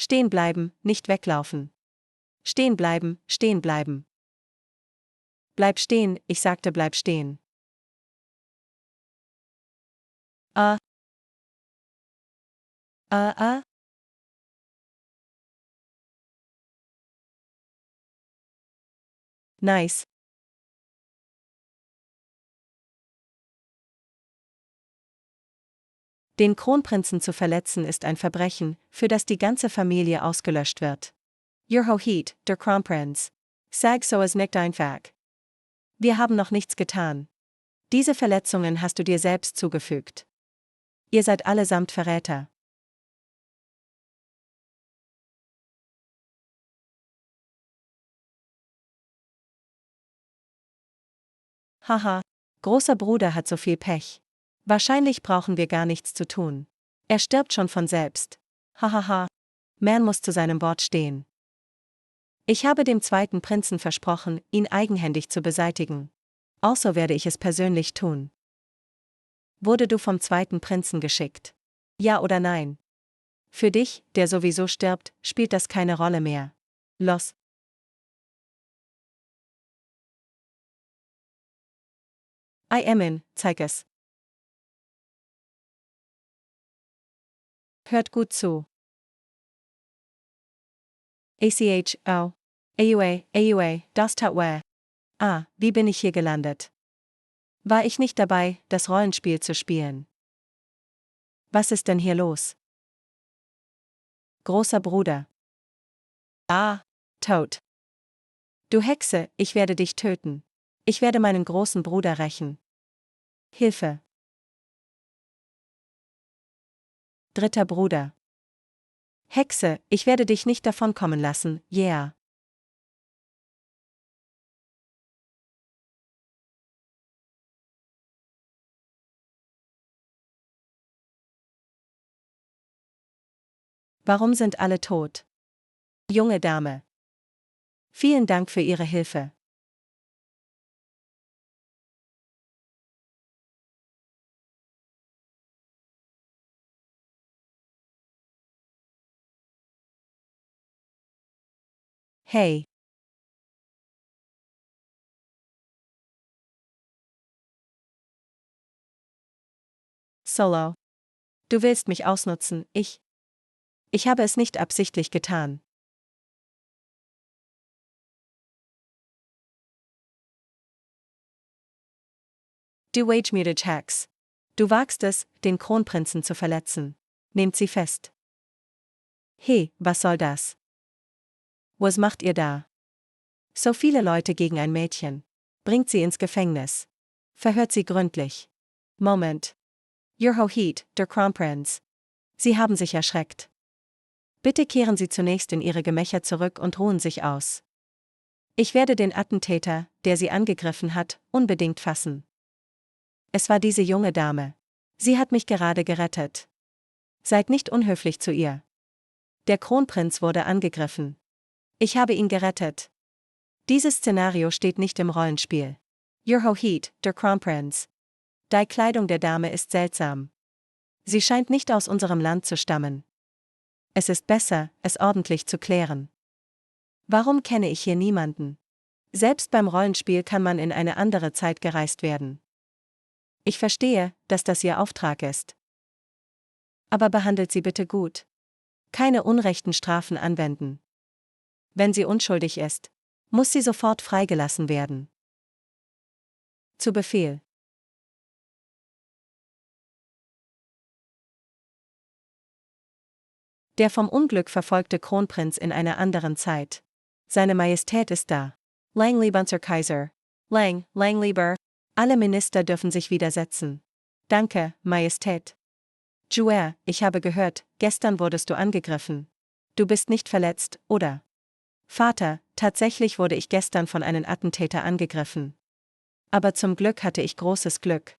Stehen bleiben, nicht weglaufen. Stehen bleiben, stehen bleiben. Bleib stehen, ich sagte bleib stehen. Ah. Ah. Nice. Den Kronprinzen zu verletzen ist ein Verbrechen, für das die ganze Familie ausgelöscht wird. Ihr hoheit, der Kronprinz. Sag so es nicht einfach. Wir haben noch nichts getan. Diese Verletzungen hast du dir selbst zugefügt. Ihr seid allesamt Verräter. Haha, großer Bruder hat so viel Pech. Wahrscheinlich brauchen wir gar nichts zu tun. Er stirbt schon von selbst. Hahaha. Man muss zu seinem Wort stehen. Ich habe dem zweiten Prinzen versprochen, ihn eigenhändig zu beseitigen. Also werde ich es persönlich tun. Wurde du vom zweiten Prinzen geschickt? Ja oder nein? Für dich, der sowieso stirbt, spielt das keine Rolle mehr. Los. I am in, zeig es. Hört gut zu. ACH, AUA, das tat weh. Ah, wie bin ich hier gelandet? War ich nicht dabei, das Rollenspiel zu spielen? Was ist denn hier los? Großer Bruder. Ah, tot. Du Hexe, ich werde dich töten. Ich werde meinen großen Bruder rächen. Hilfe. Dritter Bruder. Hexe, ich werde dich nicht davonkommen lassen, yeah. Warum sind alle tot? Junge Dame. Vielen Dank für Ihre Hilfe. Hey. Solo. Du willst mich ausnutzen, ich habe es nicht absichtlich getan. Du wagemutige Hex. Du wagst es, den Kronprinzen zu verletzen. Nehmt sie fest. Hey, was soll das? Was macht ihr da? So viele Leute gegen ein Mädchen. Bringt sie ins Gefängnis. Verhört sie gründlich. Moment. Ihr hoheit, der Kronprinz. Sie haben sich erschreckt. Bitte kehren Sie zunächst in Ihre Gemächer zurück und ruhen sich aus. Ich werde den Attentäter, der Sie angegriffen hat, unbedingt fassen. Es war diese junge Dame. Sie hat mich gerade gerettet. Seid nicht unhöflich zu ihr. Der Kronprinz wurde angegriffen. Ich habe ihn gerettet. Dieses Szenario steht nicht im Rollenspiel. Ihr hoheit, der Kronprinz. Die Kleidung der Dame ist seltsam. Sie scheint nicht aus unserem Land zu stammen. Es ist besser, es ordentlich zu klären. Warum kenne ich hier niemanden? Selbst beim Rollenspiel kann man in eine andere Zeit gereist werden. Ich verstehe, dass das Ihr Auftrag ist. Aber behandelt sie bitte gut. Keine unrechten Strafen anwenden. Wenn sie unschuldig ist, muss sie sofort freigelassen werden. Zu Befehl. Der vom Unglück verfolgte Kronprinz in einer anderen Zeit. Seine Majestät ist da. Lang lebe unser Kaiser. Lang lieber. Alle Minister dürfen sich widersetzen. Danke, Majestät. Juer, ich habe gehört, gestern wurdest du angegriffen. Du bist nicht verletzt, oder? Vater, tatsächlich wurde ich gestern von einem Attentäter angegriffen. Aber zum Glück hatte ich großes Glück.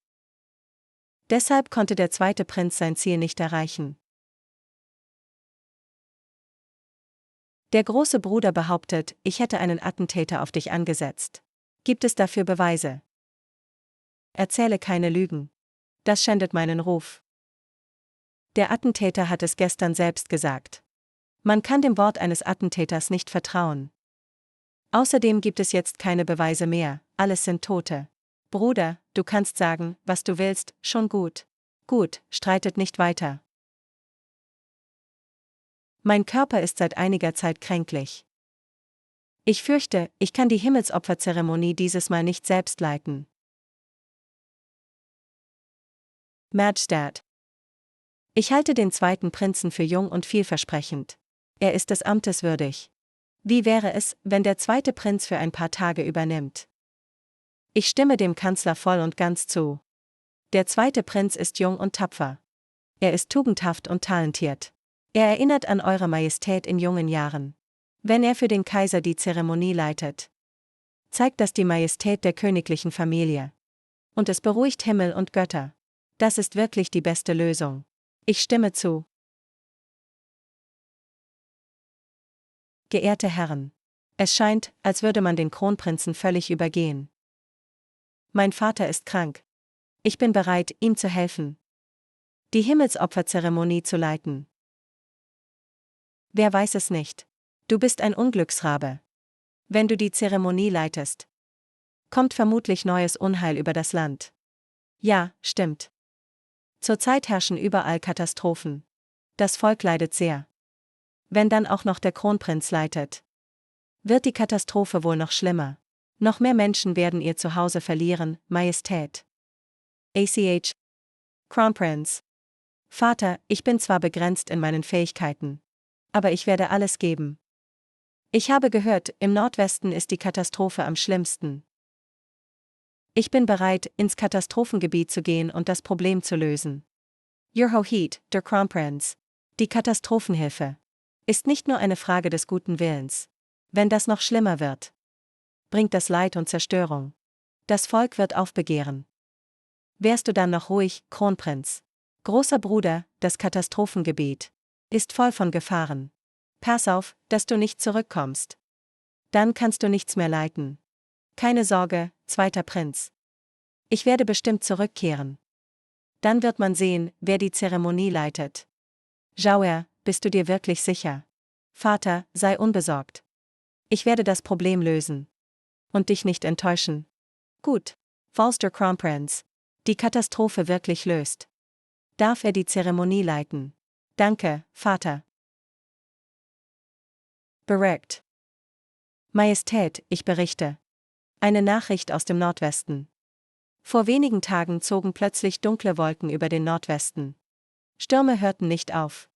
Deshalb konnte der zweite Prinz sein Ziel nicht erreichen. Der große Bruder behauptet, ich hätte einen Attentäter auf dich angesetzt. Gibt es dafür Beweise? Erzähle keine Lügen. Das schändet meinen Ruf. Der Attentäter hat es gestern selbst gesagt. Man kann dem Wort eines Attentäters nicht vertrauen. Außerdem gibt es jetzt keine Beweise mehr, alles sind Tote. Bruder, du kannst sagen, was du willst, schon gut. Gut, streitet nicht weiter. Mein Körper ist seit einiger Zeit kränklich. Ich fürchte, ich kann die Himmelsopferzeremonie dieses Mal nicht selbst leiten. Majestät. Ich halte den zweiten Prinzen für jung und vielversprechend. Er ist des Amtes würdig. Wie wäre es, wenn der zweite Prinz für ein paar Tage übernimmt? Ich stimme dem Kanzler voll und ganz zu. Der zweite Prinz ist jung und tapfer. Er ist tugendhaft und talentiert. Er erinnert an Eure Majestät in jungen Jahren. Wenn er für den Kaiser die Zeremonie leitet, zeigt das die Majestät der königlichen Familie. Und es beruhigt Himmel und Götter. Das ist wirklich die beste Lösung. Ich stimme zu. Geehrte Herren, es scheint, als würde man den Kronprinzen völlig übergehen. Mein Vater ist krank. Ich bin bereit, ihm zu helfen, die Himmelsopferzeremonie zu leiten. Wer weiß es nicht? Du bist ein Unglücksrabe. Wenn du die Zeremonie leitest, kommt vermutlich neues Unheil über das Land. Ja, stimmt. Zurzeit herrschen überall Katastrophen. Das Volk leidet sehr. Wenn dann auch noch der Kronprinz leitet, wird die Katastrophe wohl noch schlimmer. Noch mehr Menschen werden ihr Zuhause verlieren, Majestät. ACH. Kronprinz. Vater, ich bin zwar begrenzt in meinen Fähigkeiten, aber ich werde alles geben. Ich habe gehört, im Nordwesten ist die Katastrophe am schlimmsten. Ich bin bereit, ins Katastrophengebiet zu gehen und das Problem zu lösen. Your Hoheit, der Kronprinz. Die Katastrophenhilfe ist nicht nur eine Frage des guten Willens. Wenn das noch schlimmer wird, bringt das Leid und Zerstörung. Das Volk wird aufbegehren. Wärst du dann noch ruhig, Kronprinz? Großer Bruder, das Katastrophengebiet ist voll von Gefahren. Pass auf, dass du nicht zurückkommst. Dann kannst du nichts mehr leiten. Keine Sorge, zweiter Prinz. Ich werde bestimmt zurückkehren. Dann wird man sehen, wer die Zeremonie leitet. Jauer, bist du dir wirklich sicher? Vater, sei unbesorgt. Ich werde das Problem lösen. Und dich nicht enttäuschen. Gut. Falls der Kronprinz die Katastrophe wirklich löst, darf er die Zeremonie leiten. Danke, Vater. Bericht. Majestät, ich berichte. Eine Nachricht aus dem Nordwesten. Vor wenigen Tagen zogen plötzlich dunkle Wolken über den Nordwesten. Stürme hörten nicht auf.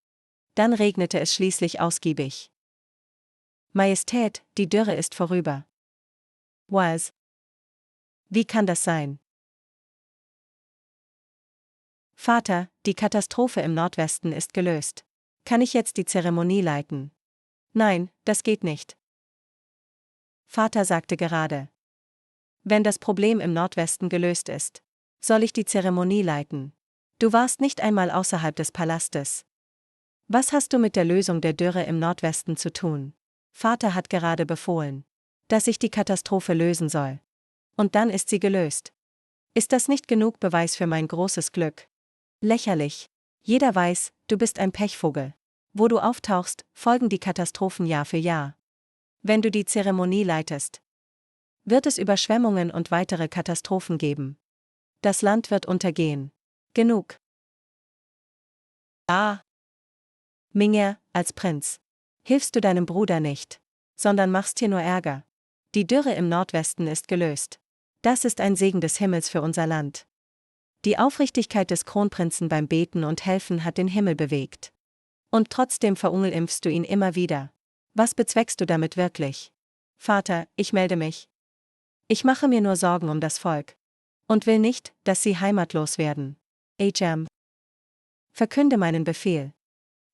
Dann regnete es schließlich ausgiebig. Majestät, die Dürre ist vorüber. Was? Wie kann das sein? Vater, die Katastrophe im Nordwesten ist gelöst. Kann ich jetzt die Zeremonie leiten? Nein, das geht nicht. Vater sagte gerade. Wenn das Problem im Nordwesten gelöst ist, soll ich die Zeremonie leiten. Du warst nicht einmal außerhalb des Palastes. Was hast du mit der Lösung der Dürre im Nordwesten zu tun? Vater hat gerade befohlen, dass ich die Katastrophe lösen soll. Und dann ist sie gelöst. Ist das nicht genug Beweis für mein großes Glück? Lächerlich. Jeder weiß, du bist ein Pechvogel. Wo du auftauchst, folgen die Katastrophen Jahr für Jahr. Wenn du die Zeremonie leitest, wird es Überschwemmungen und weitere Katastrophen geben. Das Land wird untergehen. Genug. Minger, als Prinz. Hilfst du deinem Bruder nicht, sondern machst hier nur Ärger. Die Dürre im Nordwesten ist gelöst. Das ist ein Segen des Himmels für unser Land. Die Aufrichtigkeit des Kronprinzen beim Beten und Helfen hat den Himmel bewegt. Und trotzdem verunglimpfst du ihn immer wieder. Was bezweckst du damit wirklich? Vater, ich melde mich. Ich mache mir nur Sorgen um das Volk. Und will nicht, dass sie heimatlos werden. Verkünde meinen Befehl.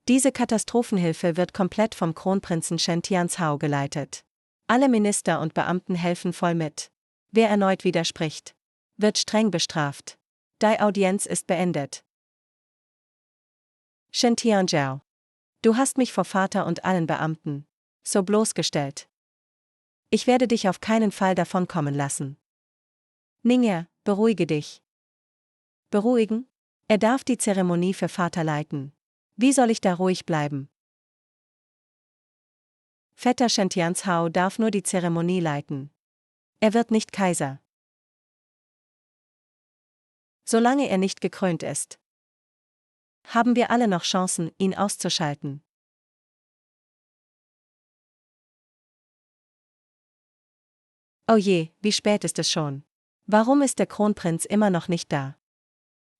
Diese Katastrophenhilfe wird komplett vom Kronprinzen Shentianshao geleitet. Alle Minister und Beamten helfen voll mit. Wer erneut widerspricht, wird streng bestraft. Die Audienz ist beendet. Shentianshao. Du hast mich vor Vater und allen Beamten so bloßgestellt. Ich werde dich auf keinen Fall davonkommen lassen. Ninger, beruhige dich. Beruhigen? Er darf die Zeremonie für Vater leiten. Wie soll ich da ruhig bleiben? Vetter Zhao darf nur die Zeremonie leiten. Er wird nicht Kaiser. Solange er nicht gekrönt ist, haben wir alle noch Chancen, ihn auszuschalten. Oh je, wie spät ist es schon? Warum ist der Kronprinz immer noch nicht da?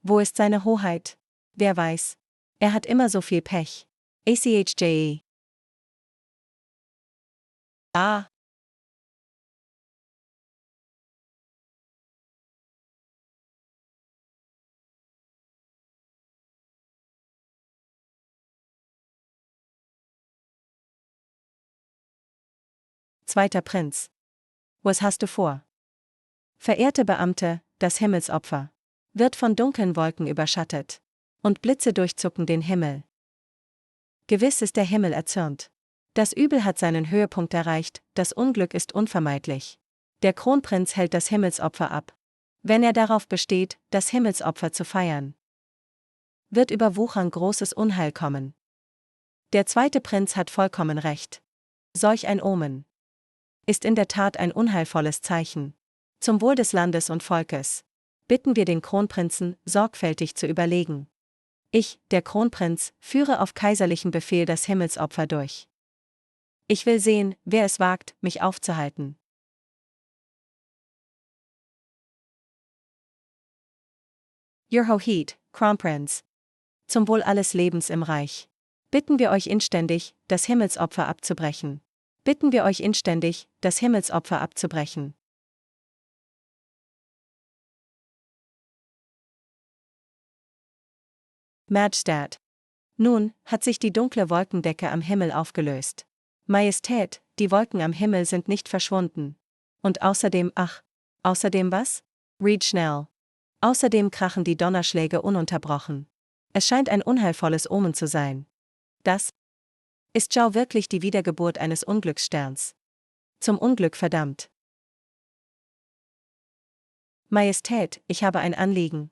Wo ist seine Hoheit? Wer weiß. Er hat immer so viel Pech. ACHJE. Ah. Zweiter Prinz. Was hast du vor? Verehrte Beamte, das Himmelsopfer wird von dunklen Wolken überschattet. Und Blitze durchzucken den Himmel. Gewiss ist der Himmel erzürnt. Das Übel hat seinen Höhepunkt erreicht, das Unglück ist unvermeidlich. Der Kronprinz hält das Himmelsopfer ab. Wenn er darauf besteht, das Himmelsopfer zu feiern, wird über Wuchern großes Unheil kommen. Der zweite Prinz hat vollkommen recht. Solch ein Omen ist in der Tat ein unheilvolles Zeichen. Zum Wohl des Landes und Volkes bitten wir den Kronprinzen, sorgfältig zu überlegen. Ich, der Kronprinz, führe auf kaiserlichen Befehl das Himmelsopfer durch. Ich will sehen, wer es wagt, mich aufzuhalten. Your Hoheit, Kronprinz. Zum Wohl alles Lebens im Reich. Bitten wir euch inständig, das Himmelsopfer abzubrechen. Bitten wir euch inständig, das Himmelsopfer abzubrechen. Majestät. Nun hat sich die dunkle Wolkendecke am Himmel aufgelöst. Majestät, die Wolken am Himmel sind nicht verschwunden. Und außerdem, außerdem was? Read schnell. Außerdem krachen die Donnerschläge ununterbrochen. Es scheint ein unheilvolles Omen zu sein. Das ist Zhao wirklich die Wiedergeburt eines Unglückssterns. Zum Unglück verdammt. Majestät, ich habe ein Anliegen.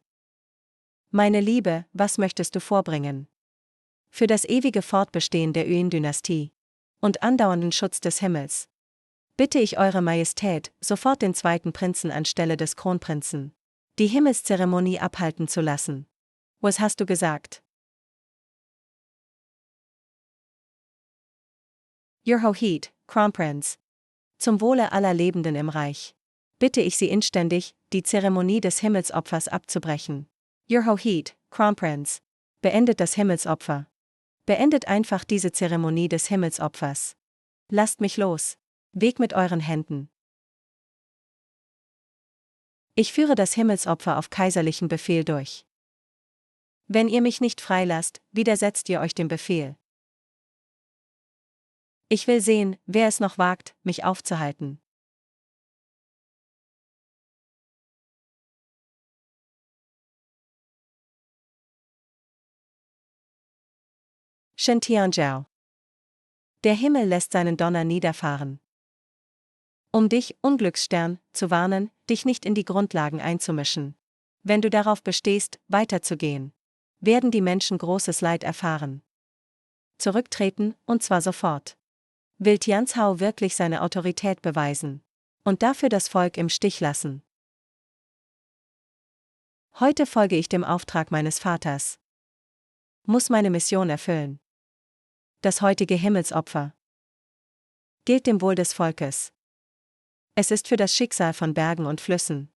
Meine Liebe, was möchtest du vorbringen? Für das ewige Fortbestehen der Yuan-Dynastie und andauernden Schutz des Himmels bitte ich Eure Majestät, sofort den zweiten Prinzen anstelle des Kronprinzen die Himmelszeremonie abhalten zu lassen. Was hast du gesagt? Your Hoheit, Kronprinz. Zum Wohle aller Lebenden im Reich bitte ich Sie inständig, die Zeremonie des Himmelsopfers abzubrechen. Your Hoheit, Kronprinz. Beendet das Himmelsopfer. Beendet einfach diese Zeremonie des Himmelsopfers. Lasst mich los. Weg mit euren Händen. Ich führe das Himmelsopfer auf kaiserlichen Befehl durch. Wenn ihr mich nicht freilasst, widersetzt ihr euch dem Befehl. Ich will sehen, wer es noch wagt, mich aufzuhalten. Zhao. Der Himmel lässt seinen Donner niederfahren. Um dich, Unglücksstern, zu warnen, dich nicht in die Grundlagen einzumischen. Wenn du darauf bestehst, weiterzugehen, werden die Menschen großes Leid erfahren. Zurücktreten, und zwar sofort. Will Zhao wirklich seine Autorität beweisen und dafür das Volk im Stich lassen? Heute folge ich dem Auftrag meines Vaters. Muss meine Mission erfüllen. Das heutige Himmelsopfer gilt dem Wohl des Volkes. Es ist für das Schicksal von Bergen und Flüssen.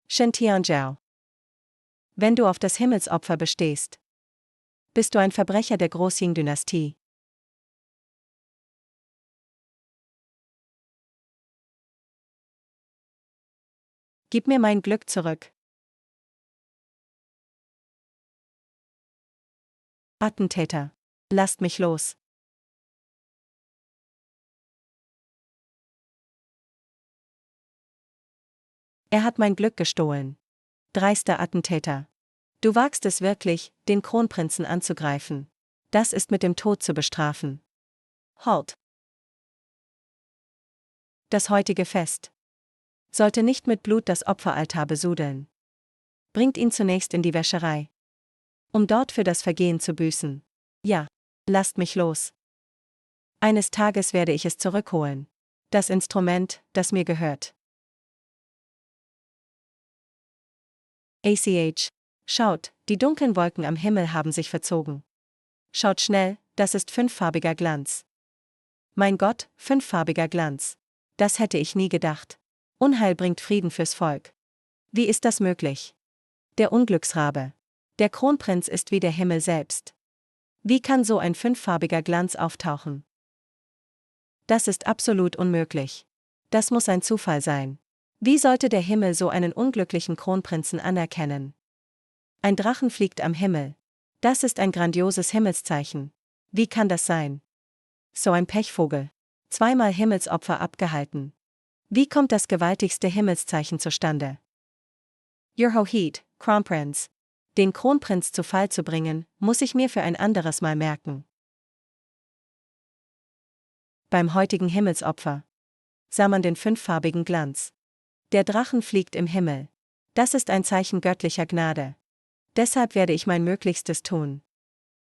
Zhao. Wenn du auf das Himmelsopfer bestehst, bist du ein Verbrecher der Großjing-Dynastie. Gib mir mein Glück zurück. Attentäter. Lasst mich los. Er hat mein Glück gestohlen. Dreister Attentäter. Du wagst es wirklich, den Kronprinzen anzugreifen. Das ist mit dem Tod zu bestrafen. Halt. Das heutige Fest sollte nicht mit Blut das Opferaltar besudeln. bringt ihn zunächst in die Wäscherei, um dort für das Vergehen zu büßen. Ja, lasst mich los. Eines Tages werde ich es zurückholen. Das Instrument, das mir gehört. ACH. Schaut, die dunklen Wolken am Himmel haben sich verzogen. Schaut schnell, das ist fünffarbiger Glanz. Mein Gott, fünffarbiger Glanz. Das hätte ich nie gedacht. Unheil bringt Frieden fürs Volk. Wie ist das möglich? Der Unglücksrabe. Der Kronprinz ist wie der Himmel selbst. Wie kann so ein fünffarbiger Glanz auftauchen? Das ist absolut unmöglich. Das muss ein Zufall sein. Wie sollte der Himmel so einen unglücklichen Kronprinzen anerkennen? Ein Drachen fliegt am Himmel. Das ist ein grandioses Himmelszeichen. Wie kann das sein? So ein Pechvogel. Zweimal Himmelsopfer abgehalten. Wie kommt das gewaltigste Himmelszeichen zustande? Your Hoheit, Kronprinz. Den Kronprinz zu Fall zu bringen, muss ich mir für ein anderes Mal merken. Beim heutigen Himmelsopfer sah man den fünffarbigen Glanz. Der Drachen fliegt im Himmel. Das ist ein Zeichen göttlicher Gnade. Deshalb werde ich mein Möglichstes tun,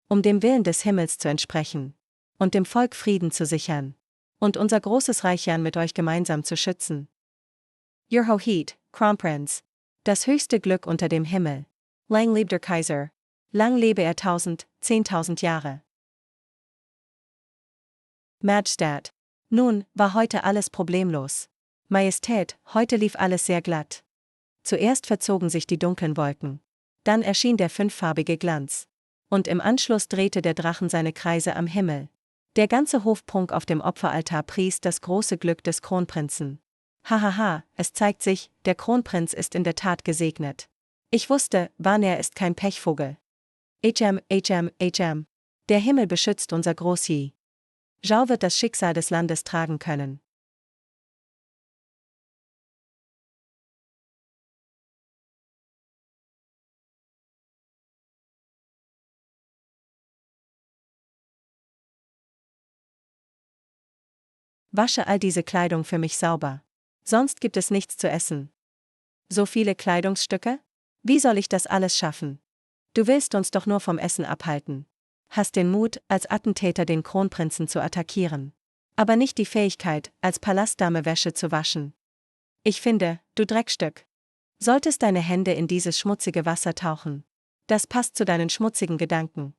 um dem Willen des Himmels zu entsprechen und dem Volk Frieden zu sichern und unser großes Reich mit euch gemeinsam zu schützen. Your Hoheit, Kronprinz. Das höchste Glück unter dem Himmel. Lang lebe der Kaiser. Lang lebe er 10.000 Jahre. Majestät. Nun, war heute alles problemlos. Majestät, heute lief alles sehr glatt. Zuerst verzogen sich die dunklen Wolken. Dann erschien der fünffarbige Glanz. Und im Anschluss drehte der Drachen seine Kreise am Himmel. Der ganze Hofprunk auf dem Opferaltar pries das große Glück des Kronprinzen. Hahaha, es zeigt sich, der Kronprinz ist in der Tat gesegnet. Ich wusste, er ist kein Pechvogel. HM. Der Himmel beschützt unser Großji. Zhao wird das Schicksal des Landes tragen können. Wasche all diese Kleidung für mich sauber. Sonst gibt es nichts zu essen. So viele Kleidungsstücke? Wie soll ich das alles schaffen? Du willst uns doch nur vom Essen abhalten. Hast den Mut, als Attentäter den Kronprinzen zu attackieren. Aber nicht die Fähigkeit, als Palastdame Wäsche zu waschen. Ich finde, du Dreckstück. Solltest deine Hände in dieses schmutzige Wasser tauchen. Das passt zu deinen schmutzigen Gedanken.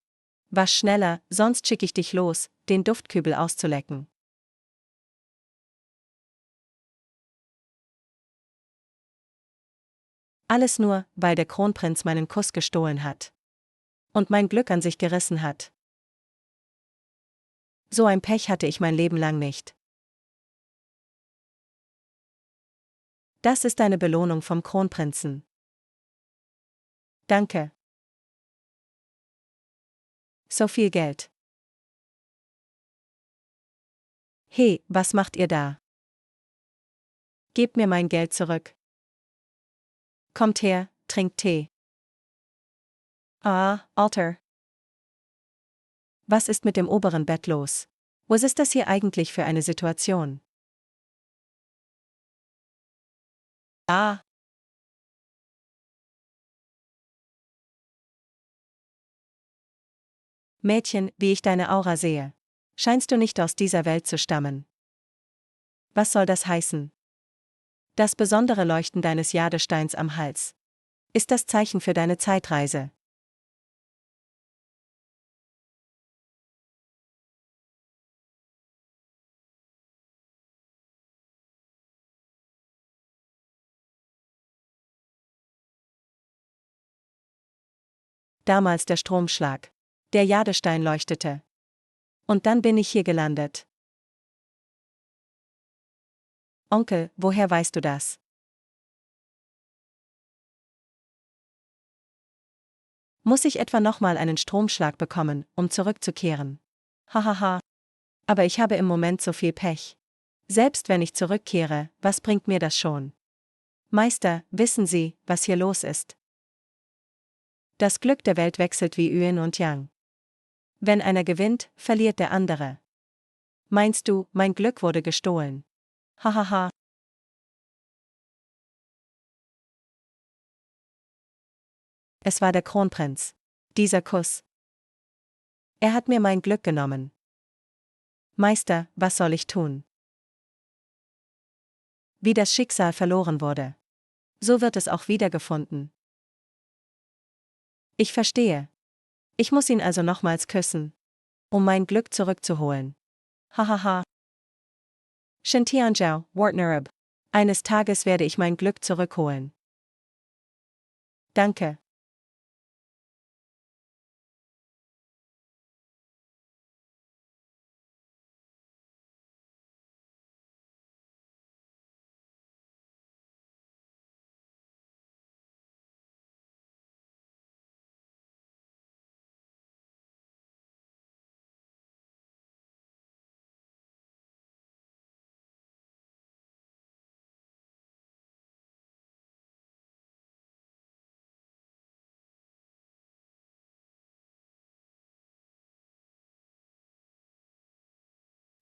Wasch schneller, sonst schicke ich dich los, den Duftkübel auszulecken. Alles nur, weil der Kronprinz meinen Kuss gestohlen hat. Und mein Glück an sich gerissen hat. So ein Pech hatte ich mein Leben lang nicht. Das ist eine Belohnung vom Kronprinzen. Danke. So viel Geld. Hey, was macht ihr da? Gebt mir mein Geld zurück. Kommt her, trinkt Tee. Ah, Alter. Was ist mit dem oberen Bett los? Was ist das hier eigentlich für eine Situation? Ah. Mädchen, wie ich deine Aura sehe. Scheinst du nicht aus dieser Welt zu stammen? Was soll das heißen? Das besondere Leuchten deines Jadesteins am Hals ist das Zeichen für deine Zeitreise. Damals der Stromschlag. Der Jadestein leuchtete. Und dann bin ich hier gelandet. Onkel, woher weißt du das? Muss ich etwa nochmal einen Stromschlag bekommen, um zurückzukehren? Hahaha. Aber ich habe im Moment so viel Pech. Selbst wenn ich zurückkehre, was bringt mir das schon? Meister, wissen Sie, was hier los ist? Das Glück der Welt wechselt wie Yin und Yang. Wenn einer gewinnt, verliert der andere. Meinst du, mein Glück wurde gestohlen? Hahaha. Es war der Kronprinz. Dieser Kuss. Er hat mir mein Glück genommen. Meister, was soll ich tun? Wie das Schicksal verloren wurde. So wird es auch wiedergefunden. Ich verstehe. Ich muss ihn also nochmals küssen, um mein Glück zurückzuholen. Hahaha. Shintianjiao, Wortnerab. Eines Tages werde ich mein Glück zurückholen. Danke.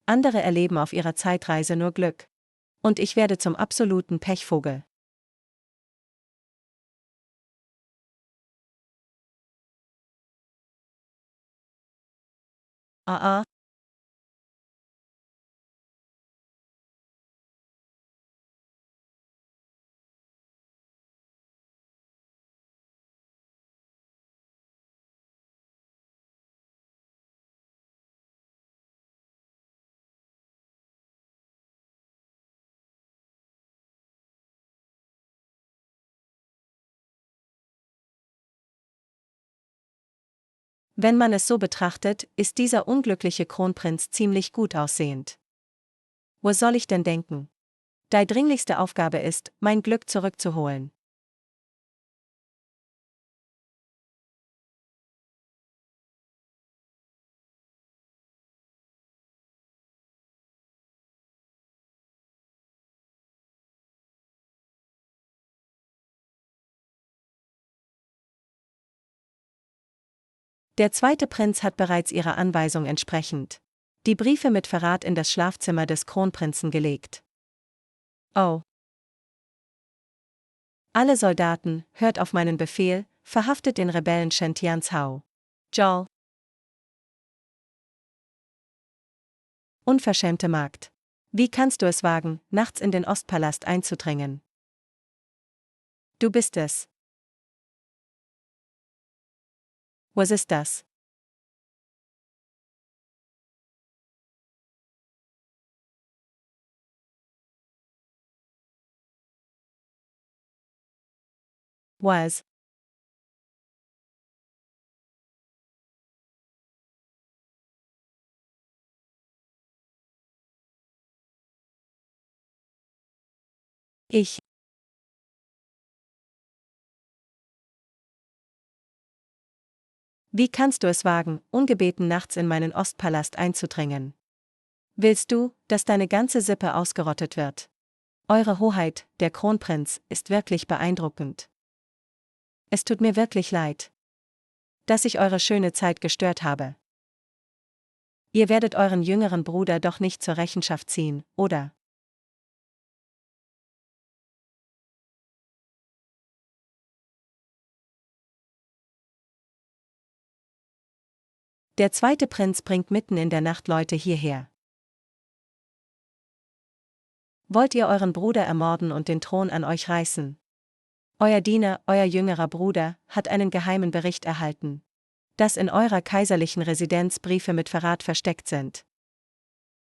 Andere erleben auf ihrer Zeitreise nur Glück. Und ich werde zum absoluten Pechvogel. Ah, ah. Wenn man es so betrachtet, ist dieser unglückliche Kronprinz ziemlich gut aussehend. Was soll ich denn denken? Die dringlichste Aufgabe ist, mein Glück zurückzuholen. Der zweite Prinz hat bereits ihrer Anweisung entsprechend die Briefe mit Verrat in das Schlafzimmer des Kronprinzen gelegt. Oh. Alle Soldaten, hört auf meinen Befehl, verhaftet den Rebellen Shentians Hao. Jol. Unverschämte Magd. Wie kannst du es wagen, nachts in den Ostpalast einzudringen? Du bist es. Was ist das? Was? Ich. Wie kannst du es wagen, ungebeten nachts in meinen Ostpalast einzudringen? Willst du, dass deine ganze Sippe ausgerottet wird? Eure Hoheit, der Kronprinz, ist wirklich beeindruckend. Es tut mir wirklich leid, dass ich eure schöne Zeit gestört habe. Ihr werdet euren jüngeren Bruder doch nicht zur Rechenschaft ziehen, oder? Der zweite Prinz bringt mitten in der Nacht Leute hierher. Wollt ihr euren Bruder ermorden und den Thron an euch reißen? Euer Diener, euer jüngerer Bruder, hat einen geheimen Bericht erhalten, dass in eurer kaiserlichen Residenz Briefe mit Verrat versteckt sind.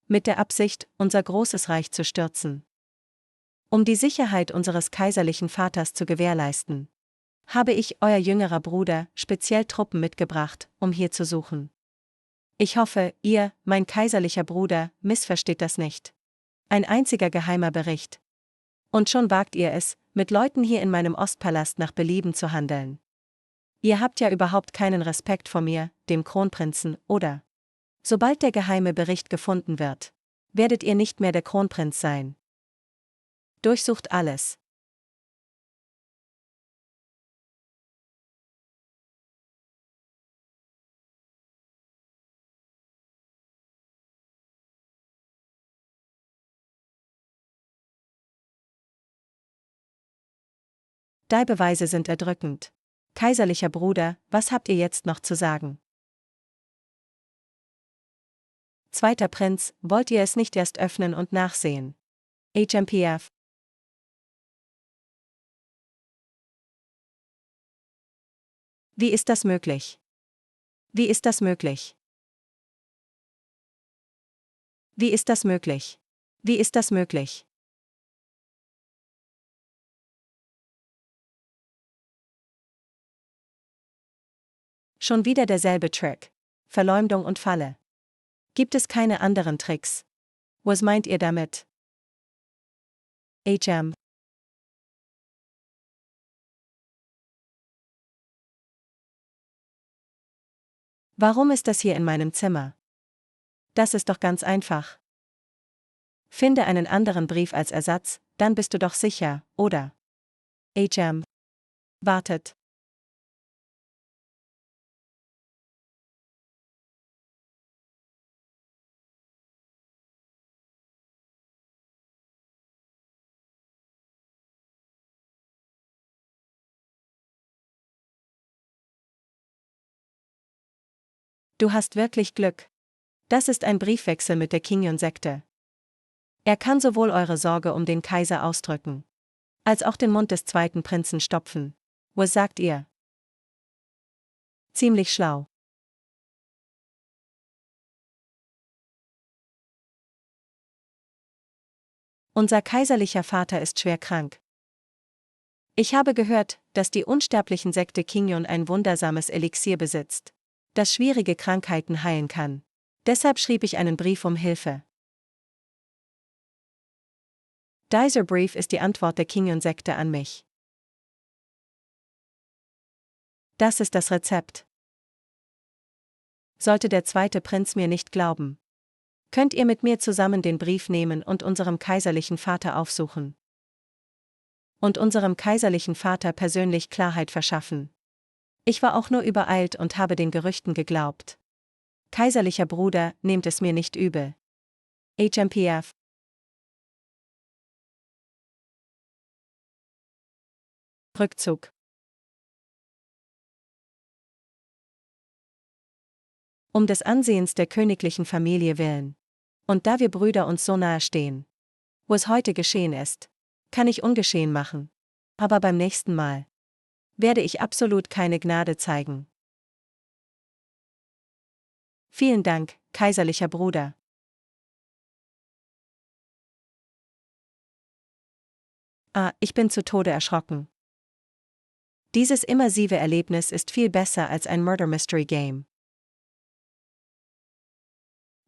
Mit der Absicht, unser großes Reich zu stürzen. Um die Sicherheit unseres kaiserlichen Vaters zu gewährleisten, habe ich, euer jüngerer Bruder, speziell Truppen mitgebracht, um hier zu suchen. Ich hoffe, ihr, mein kaiserlicher Bruder, missversteht das nicht. Ein einziger geheimer Bericht. Und schon wagt ihr es, mit Leuten hier in meinem Ostpalast nach Belieben zu handeln. Ihr habt ja überhaupt keinen Respekt vor mir, dem Kronprinzen, oder? Sobald der geheime Bericht gefunden wird, werdet ihr nicht mehr der Kronprinz sein. Durchsucht alles. Die Beweise sind erdrückend. Kaiserlicher Bruder, was habt ihr jetzt noch zu sagen? Zweiter Prinz, wollt ihr es nicht erst öffnen und nachsehen? HMPF. Wie ist das möglich? Wie ist das möglich? Wie ist das möglich? Wie ist das möglich? Schon wieder derselbe Trick. Verleumdung und Falle. Gibt es keine anderen Tricks? Was meint ihr damit? HM. Warum ist das hier in meinem Zimmer? Das ist doch ganz einfach. Finde einen anderen Brief als Ersatz, dann bist du doch sicher, oder? HM. Wartet. Du hast wirklich Glück. Das ist ein Briefwechsel mit der Kinyon-Sekte. Er kann sowohl eure Sorge um den Kaiser ausdrücken, als auch den Mund des zweiten Prinzen stopfen. Was sagt ihr? Ziemlich schlau. Unser kaiserlicher Vater ist schwer krank. Ich habe gehört, dass die unsterblichen Sekte Kinyon ein wundersames Elixier besitzt, das schwierige Krankheiten heilen kann. Deshalb schrieb ich einen Brief um Hilfe. Dieser Brief ist die Antwort der Kinyon-Sekte an mich. Das ist das Rezept. Sollte der zweite Prinz mir nicht glauben, könnt ihr mit mir zusammen den Brief nehmen und unserem kaiserlichen Vater aufsuchen. Und unserem kaiserlichen Vater persönlich Klarheit verschaffen. Ich war auch nur übereilt und habe den Gerüchten geglaubt. Kaiserlicher Bruder, nehmt es mir nicht übel. HMPF. Rückzug. Um des Ansehens der königlichen Familie willen. Und da wir Brüder uns so nahe stehen. Was heute geschehen ist, kann ich ungeschehen machen. Aber beim nächsten Mal werde ich absolut keine Gnade zeigen. Vielen Dank, kaiserlicher Bruder. Ich bin zu Tode erschrocken. Dieses immersive Erlebnis ist viel besser als ein Murder Mystery Game.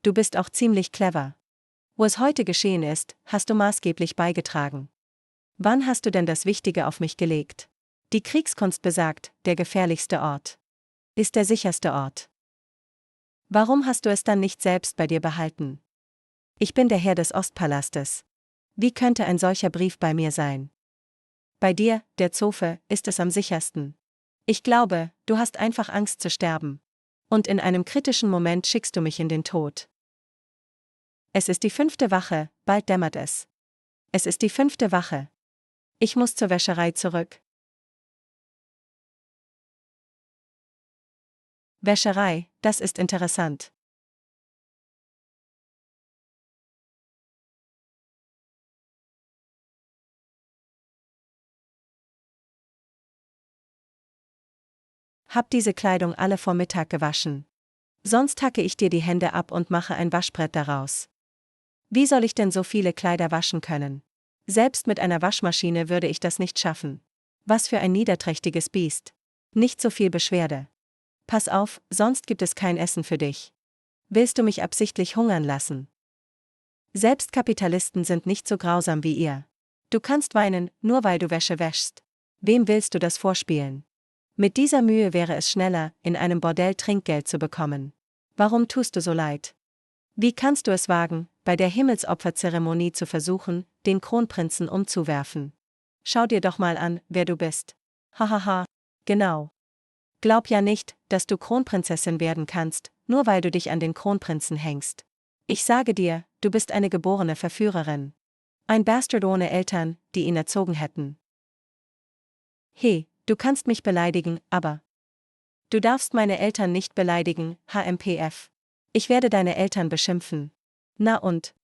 Du bist auch ziemlich clever. Was heute geschehen ist, hast du maßgeblich beigetragen. Wann hast du denn das Wichtige auf mich gelegt? Die Kriegskunst besagt, der gefährlichste Ort ist der sicherste Ort. Warum hast du es dann nicht selbst bei dir behalten? Ich bin der Herr des Ostpalastes. Wie könnte ein solcher Brief bei mir sein? Bei dir, der Zofe, ist es am sichersten. Ich glaube, du hast einfach Angst zu sterben. Und in einem kritischen Moment schickst du mich in den Tod. Es ist die 5. Wache, bald dämmert es. Es ist die 5. Wache. Ich muss zur Wäscherei zurück. Wäscherei, das ist interessant. Hab diese Kleidung alle vor Mittag gewaschen. Sonst hacke ich dir die Hände ab und mache ein Waschbrett daraus. Wie soll ich denn so viele Kleider waschen können? Selbst mit einer Waschmaschine würde ich das nicht schaffen. Was für ein niederträchtiges Biest. Nicht so viel Beschwerde. Pass auf, sonst gibt es kein Essen für dich. Willst du mich absichtlich hungern lassen? Selbst Kapitalisten sind nicht so grausam wie ihr. Du kannst weinen, nur weil du Wäsche wäschst. Wem willst du das vorspielen? Mit dieser Mühe wäre es schneller, in einem Bordell Trinkgeld zu bekommen. Warum tust du so leid? Wie kannst du es wagen, bei der Himmelsopferzeremonie zu versuchen, den Kronprinzen umzuwerfen? Schau dir doch mal an, wer du bist. Hahaha, genau. Glaub ja nicht, dass du Kronprinzessin werden kannst, nur weil du dich an den Kronprinzen hängst. Ich sage dir, du bist eine geborene Verführerin. Ein Bastard ohne Eltern, die ihn erzogen hätten. Hey, Du kannst mich beleidigen, aber du darfst meine Eltern nicht beleidigen, HMPF. Ich werde deine Eltern beschimpfen. Na und?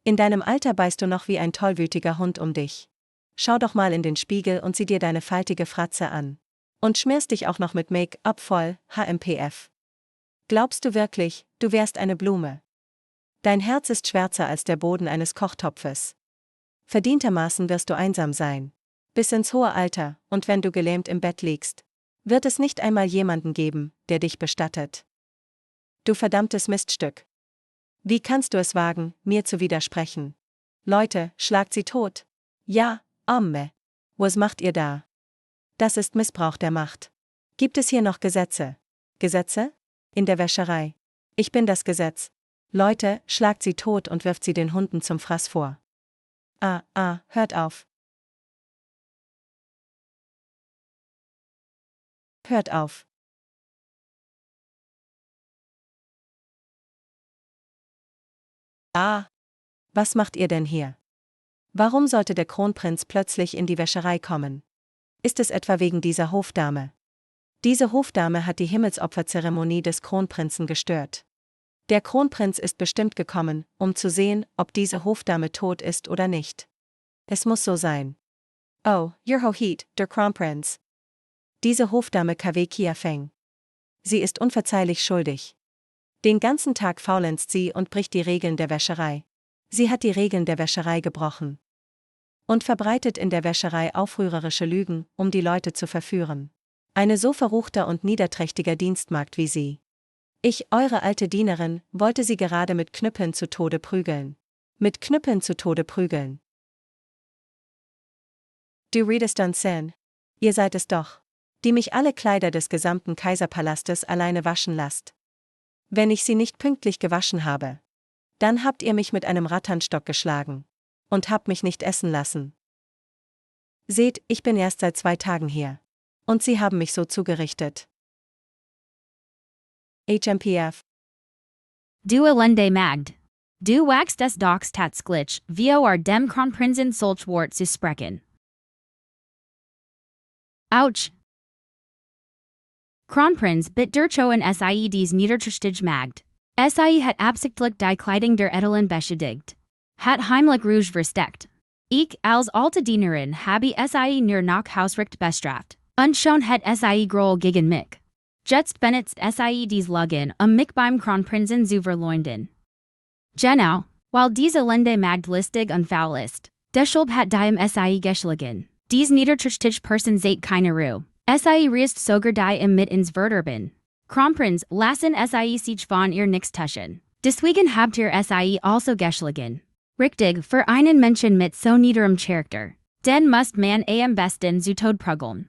In deinem Alter beißt du noch wie ein tollwütiger Hund um dich. Schau doch mal in den Spiegel und sieh dir deine faltige Fratze an. Und schmierst dich auch noch mit Make-up voll, HMPF. Glaubst du wirklich, du wärst eine Blume? Dein Herz ist schwärzer als der Boden eines Kochtopfes. Verdientermaßen wirst du einsam sein. Bis ins hohe Alter, und wenn du gelähmt im Bett liegst, wird es nicht einmal jemanden geben, der dich bestattet. Du verdammtes Miststück. Wie kannst du es wagen, mir zu widersprechen? Leute, schlagt sie tot. Ja, Amme. Was macht ihr da? Das ist Missbrauch der Macht. Gibt es hier noch Gesetze? Gesetze? In der Wäscherei. Ich bin das Gesetz. Leute, schlagt sie tot und wirft sie den Hunden zum Fraß vor. Hört auf. Hört auf. Was macht ihr denn hier? Warum sollte der Kronprinz plötzlich in die Wäscherei kommen? Ist es etwa wegen dieser Hofdame? Diese Hofdame hat die Himmelsopferzeremonie des Kronprinzen gestört. Der Kronprinz ist bestimmt gekommen, um zu sehen, ob diese Hofdame tot ist oder nicht. Es muss so sein. Oh, Your Hoheit, der Kronprinz. Diese Hofdame KW Kia Feng. Sie ist unverzeihlich schuldig. Den ganzen Tag faulenzt sie und bricht die Regeln der Wäscherei. Sie hat die Regeln der Wäscherei gebrochen. Und verbreitet in der Wäscherei aufrührerische Lügen, um die Leute zu verführen. Eine so verruchter und niederträchtiger Dienstmagd wie sie. Ich, eure alte Dienerin, wollte sie gerade mit Knüppeln zu Tode prügeln. Mit Knüppeln zu Tode prügeln. Du redest dann sen. Ihr seid es doch, die mich alle Kleider des gesamten Kaiserpalastes alleine waschen lasst. Wenn ich sie nicht pünktlich gewaschen habe, dann habt ihr mich mit einem Ratternstock geschlagen. Und habt mich nicht essen lassen. Seht, ich bin erst seit 2 Tagen hier. Und sie haben mich so zugerichtet. HMPF. Du elende Magd. Du wachst des Docs tats glitch, vor dem Kronprinzen Solchwort zu sprechen. Ouch. Kronprinz bit durchoen sie dies niederträchtige Magd. Sie hat absichtlich die Kleidung der Edelen beschädigt. Hat heimlich Rouge versteckt. Ich als alte Dienerin habe sie nur nach Hausrecht bestraft. Und schon hat sie Groll gegen mich. Jetzt benutzt sie dies Login mich beim Kronprinzen zu verleumden. Genau, weil diese Lende Magd listig und faul ist. Deshalb hat diem sie geschlagen. Dies niederträchtige Person seht keine Ruhe. Sie reist sogar die im mit ins Verderben. Kronprinz lassen sie sich von ihr nichts tuschen. Deswegen habt ihr sie also geschlagen. Richtig, für einen Menschen mit so niederem Charakter. Den must man am besten zu Tod prügeln.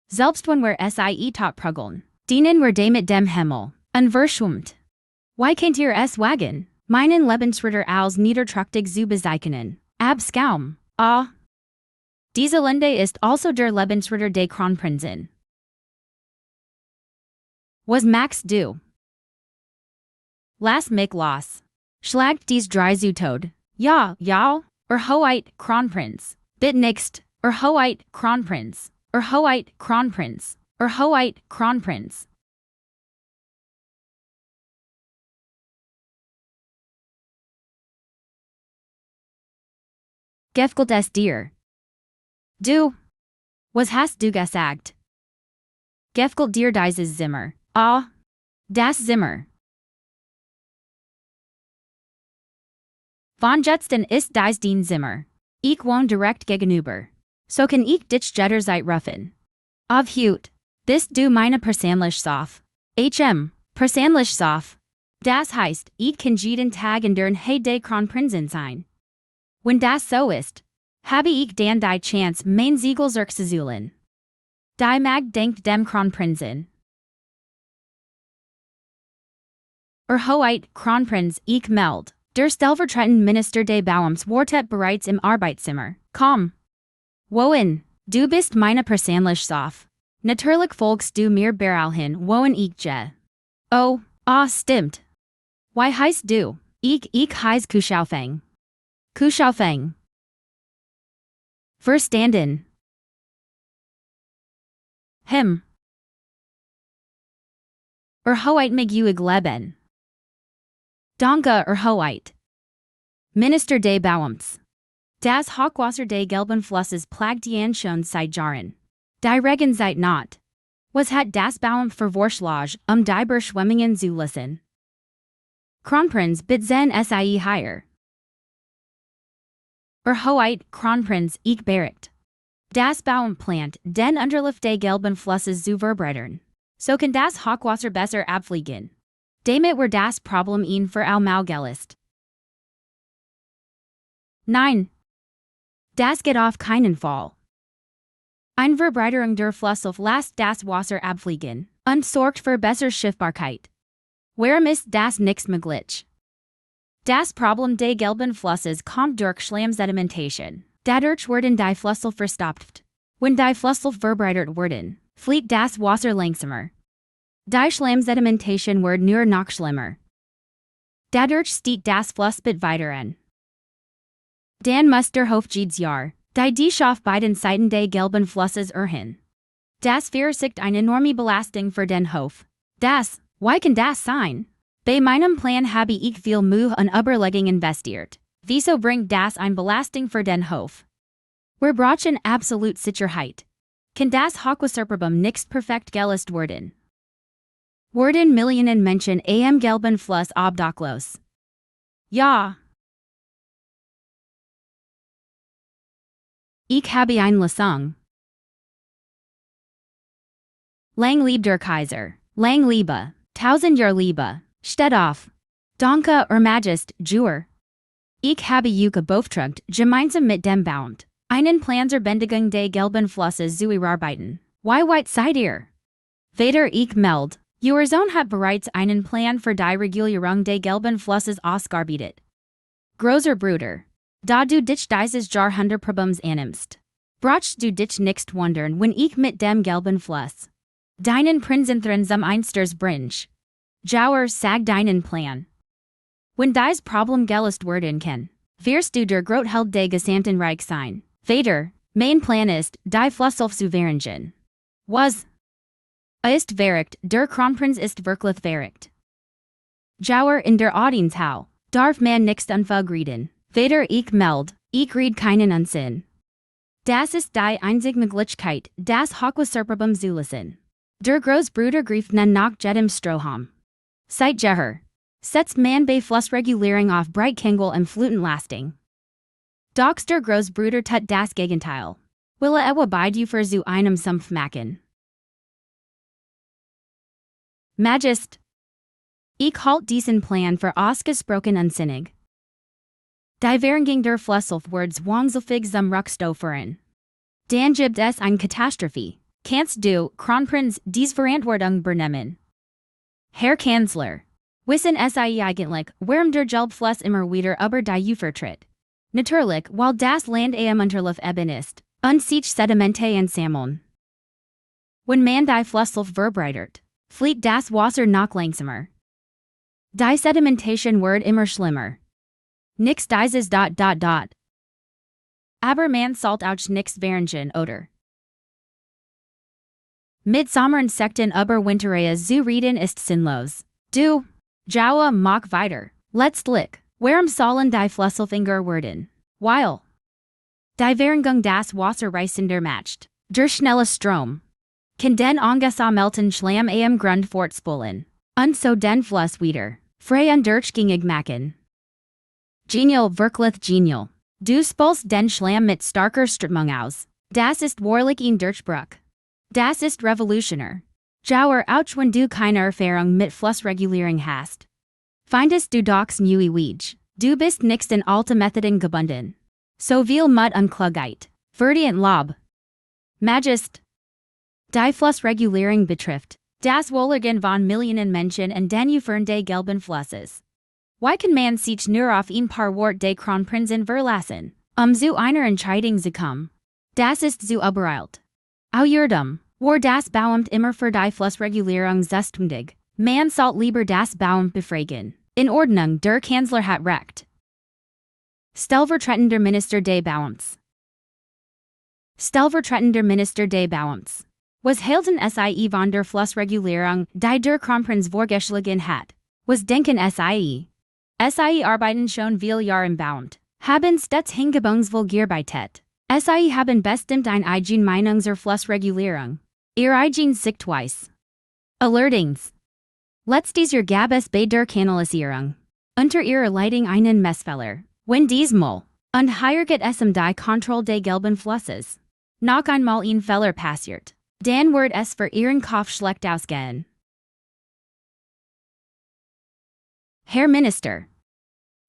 Selbst wenn wir sie tot prügeln. Dienen wir mit dem Himmel. Und verschwimmt. Why can't ihr es wagen? Meinen Lebensritter als niederträchtig zu bezeichnen. Abschaum. Diese Lende ist also der Lebensritter des Kronprinzen. Was Max du? Lass mich los. Schlagt dies drei zu Tod. Ja, Hoheit Kronprinz. Bit nixt, Hoheit Kronprinz. Hoheit Kronprinz. Hoheit Kronprinz. Gefgelt es dir? Du. Was hast du gesagt? Gefgelt dir dieses Zimmer? Das Zimmer. Von Jetsten ist dies dein Zimmer. Ich wohne direkt gegenüber. So kann ich dich jederzeit rufen. Auf Hut. Bist du meine persönlich Sof? Persönlich Sof. Das heißt, ich kann jeden Tag in der Nähe des Kronprinzen sein. Wenn das so ist, habe ich dann die Chance, mein Siegel zurückzuholen. Die Magd denkt dem Kronprinzen. Hoheit Kronprinz, ich meld. Der stellvertretende Minister des Bauams wartet bereits im Arbeitszimmer. Komm. Wohin? Du bist meine persönlich Sof. Natürlich folgst du mir beralhin, wohin ich gehe. Oh, stimmt. Wie heißt du? Ich heiß Kuschaufeng. Kuschaufeng. Verstanden. Him. Hoheit mig uig leben. Danke Hoheit. Minister des Bauamts. Das Hochwasser des gelben Flusses plagt die schon seit Jahren. Die Regen seit not. Was hat das Bauamt vervorschlag, die Berschwemmungen zu lassen? Kronprinz bitzen sie higher. Hoheit, Kronprinz, ich bericht. Das Bauamt plant, den Unterlauf des gelben Flusses zu verbreitern. So kann das Hochwasser besser abfliegen. Damit wir das Problem ihn für allmal gelöst. Nein. Das geht auf keinen Fall. Eine Verbreiterung der Flusslauf lässt das Wasser abfliegen und sorgt für bessere Schiffbarkeit. Warum ist das nicht möglich? Das Problem des gelben Flusses kommt durch Schlammsedimentation. Dadurch werden die Flusslauf verstopft. Wenn die Flusslauf verbreitert werden, flieht das Wasser langsamer. Die Schlammsedimentation wird nur noch schlimmer. Dadurch steigt das Flussbett weiter an. Dann muss der Hof jedes Jahr, die auf beiden Seiten des gelben Flusses erhöhen. Das verursacht eine enorme Belastung für den Hof. Wie kann das sein? Bei meinem Plan habe ich viel Mühe und Überlegung investiert. Wieso bringt das eine Belastung für den Hof? Wir brauchen absolute Sicherheit. Kann das Hochwasserproblem nicht perfekt gelöst werden? Werden Millionen Menschen am gelben Fluss obdachlos? Ja. Ich habe eine Lösung. Lang lebe der Kaiser. Lang lebe. 1000 Jahre lebe. Steht auf. Danke, Majest, Jur. Ich habe euch beauftragt, gemeinsam mit dem Bauamt, einen Plan zur Bändigung des gelben Flusses zu erarbeiten. Wie weit seid ihr? Vater ich meld. Euer Sohn hat bereits einen Plan für die Regulierung des gelben Flusses ausgearbeitet. Großer Bruder. Da du dich dieses Jahrhundertproblems annimmst, brauchst du dich nicht wundern, wenn ich mit dem gelben Fluss deinen Prinzenthren zum Einsters bringe. Jauer sag deinen Plan. Wenn dies Problem gelöst werden kann, wirst du der Grotheld des Gesandtenreich sein. Vater, mein Plan ist, die Flusslauf zu verringern. Was? Ist verricht, der Kronprinz ist wirklich verricht. Jauer in der Audienz how, darf man nicht unfug reden. Vater ich meld, ich red keinen Unsinn. Das ist die einzige Möglichkeit, das Hochwasserproblem zu lösen. Der Großbruder grieft nun nach jedem Strohhalm. Seit Jeher. Setzt man bei Flussregulierung auf Breitkegel und Flutenlasting. Doch der Großbruder tut das Gegenteil. Will etwa beide für zu einem Sumpf machen. Majest. Ich halt diesen Plan für ausgesprochen unsinnig. Die Verringung der Flusslauf wird zwangsläufig zum Rückstoffern. Dann gibt es eine Katastrophe. Kannst du, Kronprinz, dies Verantwortung übernehmen? Herr Kanzler. Wissen Sie eigentlich, warum der Gelbfluss immer wieder über die Ufer tritt? Natürlich, weil das Land am Unterlauf eben ist, und sich Sedimente ansammeln. Wenn man die Flusslauf verbreitert, flieht das Wasser noch langsamer. Die Sedimentation wird immer schlimmer. Nix dieses ... Aber man sollte auch nichts verringern, oder? Mit Sommeransekten über Winterreas zu reden ist sinnlos. Du, Jaua mach weiter. Letztlich, warum sollen die Flusslauffinger werden? Weil die Verringung das Wasserreißender macht. Der schnelle Strom kann den angesammelten Schlamm am Grund fortspulen. Und so den Fluss wieder frei und durchgängig machen. Genial, wirklich genial. Du spulst den Schlamm mit starker Strömung aus. Das ist wahrlich ein Durchbruch. Das ist revolutionär. Jauer auch wenn du keine Erfahrung mit Flussregulierung hast. Findest du dochs neue Wege. Du bist nicht in alte Methoden gebunden. So viel Mut und Klugheit. Verdient Lob. Majest. Die Flussregulierung betrifft das Wohlergehen von Millionen Menschen und den Ufern des gelben Flusses. Wie kann man sich nur auf ein paar Worte des Kronprinzen verlassen, zu einer Entscheidung zu kommen? Das ist zu übereilt. Außerdem war das Bauamt immer für die Flussregulierung zuständig. Man sollte lieber das Bauamt befragen. In Ordnung, der Kanzler hat recht. Stellvertretender Minister des Bauamts. Stellvertretender Minister des Bauamts. Was hielten sie von der Flussregulierung, die der Kronprinz vorgeschlagen hat? Was denken sie? Sie arbeiten schon viel Jahre im Bund, haben stets hingebungsvoll gearbeitet. Sie haben bestimmt ein eigen Meinung zur Flussregulierung. Ihr eigen Sichtweise. Alertings. Letztes Jahr gab es bei der Kanalisierung unter ihrer Leitung einen Messfehler. Wenn diesmal und hier geht es die Kontrolle des gelben Flusses. Noch einmal ein Fehler passiert, dann wird es für ihren Kopf schlecht ausgehen. Herr Minister.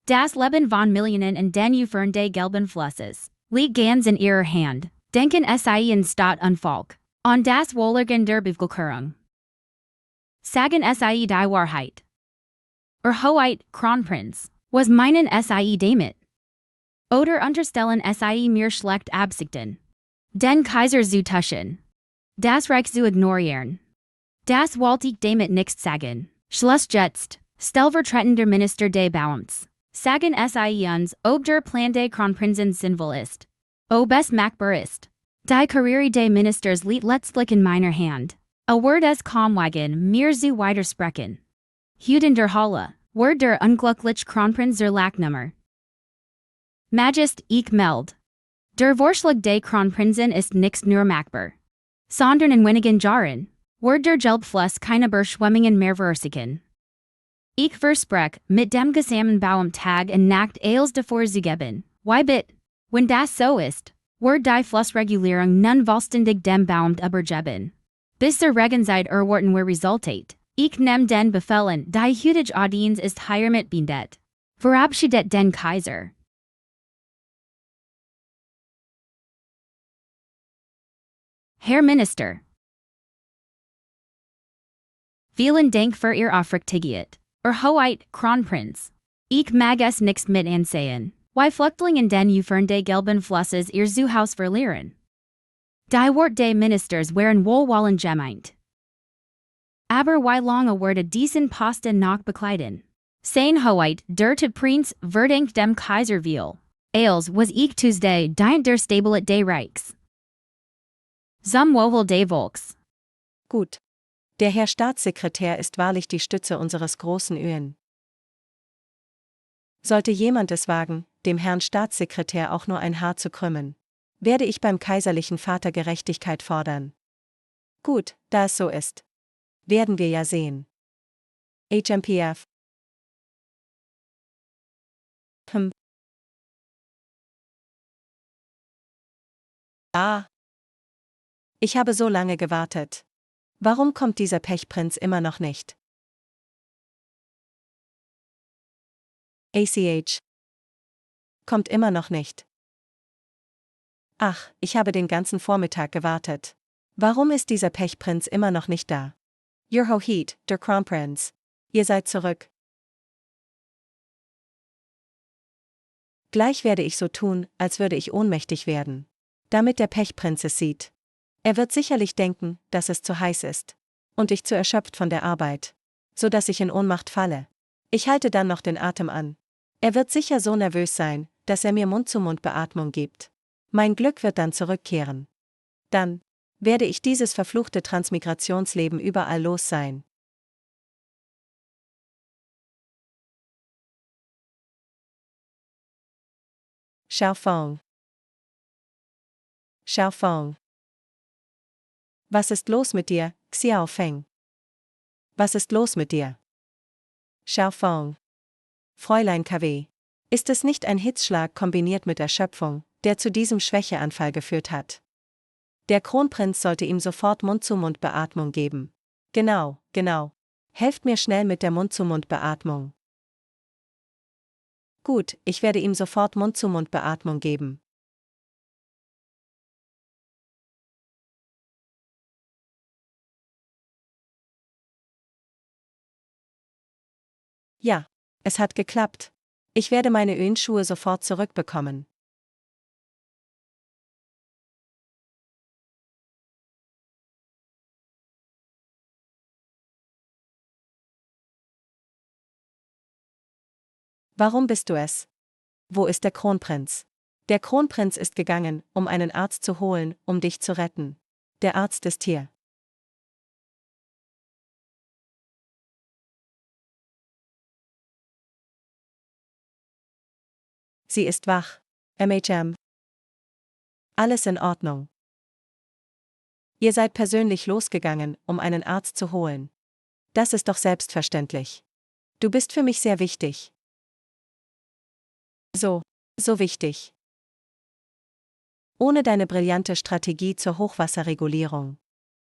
Das Leben von Millionen in den Ufern des gelben Flusses liegt ganz in ihrer Hand. Denken sie in Staat und Volk an das Wohlergehen der Bevölkerung. Sagen sie die Wahrheit. Hoheit, Kronprinz, was meinen sie damit? Oder unterstellen sie mir schlecht Absichten? Den Kaiser zu tuschen. Das Reich zu ignorieren. Das wollte ich damit nicht sagen. Schluss jetzt, stellvertretender Minister des Bundes. Sagen sie uns, ob der Plan des Kronprinzen sinnvoll ist. Ob es machbar ist. Die Karriere des Ministers liegt letztlich in meiner Hand. A word es kaumwagen, mir zu widersprechen. Hüten der Halle, word der unglückliche Kronprinz zur Lachnummer. Magist, ich meld. Der Vorschlag des Kronprinzen ist nicht nur machbar. Sondern in wenigen Jahren, word der Gelbfluss keine Überschwemmungen mehr verursachen. Ich verspreche, mit dem gesamten Baum Tag und Nacht alles davor zu geben. Why bit? Wenn das so ist, word die Flussregulierung nun vollständig dem Baum übergeben. Bis zur Regenzeit erwarten wir Resultat. Ich nehm den Befehlen, die heutige Audienz ist hiermit beendet. Verabschiedet den Kaiser. Herr Minister. Vielen Dank für Ihr Aufrichtigkeit. Hoheit, Kronprinz. Ich mag es nicht mit ansehen. Why Flüchtlingen den Ufern des gelben Flusses ihr Zuhause verlieren. Die Wort des Ministers waren wohlwollend gemeint. Aber wie lange wird diesen Posten noch bekleiden? Sein Hoheit, der Prinz, verdankt dem Kaiser viel. Als was ich Tuesday dient der Stabilität des Reichs. Zum Wohl des Volks. Gut. Der Herr Staatssekretär ist wahrlich die Stütze unseres großen Öhen. Sollte jemand es wagen, dem Herrn Staatssekretär auch nur ein Haar zu krümmen, werde ich beim kaiserlichen Vater Gerechtigkeit fordern. Gut, da es so ist. Werden wir ja sehen. HMPF. Ich habe so lange gewartet. Warum kommt dieser Pechprinz immer noch nicht? ACH. Kommt immer noch nicht. Ach, ich habe den ganzen Vormittag gewartet. Warum ist dieser Pechprinz immer noch nicht da? Your Hoheit, der Kronprinz. Ihr seid zurück. Gleich werde ich so tun, als würde ich ohnmächtig werden. Damit der Pechprinz es sieht. Er wird sicherlich denken, dass es zu heiß ist. Und ich zu erschöpft von der Arbeit. So dass ich in Ohnmacht falle. Ich halte dann noch den Atem an. Er wird sicher so nervös sein, dass er mir Mund-zu-Mund-Beatmung gibt. Mein Glück wird dann zurückkehren. Dann werde ich dieses verfluchte Transmigrationsleben überall los sein. Schaufeng. Schaufeng. Was ist los mit dir, Xiaofeng? Was ist los mit dir? Schaufeng. Fräulein KW. Ist es nicht ein Hitzschlag kombiniert mit Erschöpfung, der zu diesem Schwächeanfall geführt hat? Der Kronprinz sollte ihm sofort Mund-zu-Mund-Beatmung geben. Genau, genau. Helft mir schnell mit der Mund-zu-Mund-Beatmung. Gut, ich werde ihm sofort Mund-zu-Mund-Beatmung geben. Ja, es hat geklappt. Ich werde meine Öhnschuhe sofort zurückbekommen. Warum bist du es? Wo ist der Kronprinz? Der Kronprinz ist gegangen, um einen Arzt zu holen, um dich zu retten. Der Arzt ist hier. sie ist wach. Alles in Ordnung. Ihr seid persönlich losgegangen, um einen Arzt zu holen. Das ist doch selbstverständlich. Du bist für mich sehr wichtig. So wichtig. Ohne deine brillante Strategie zur Hochwasserregulierung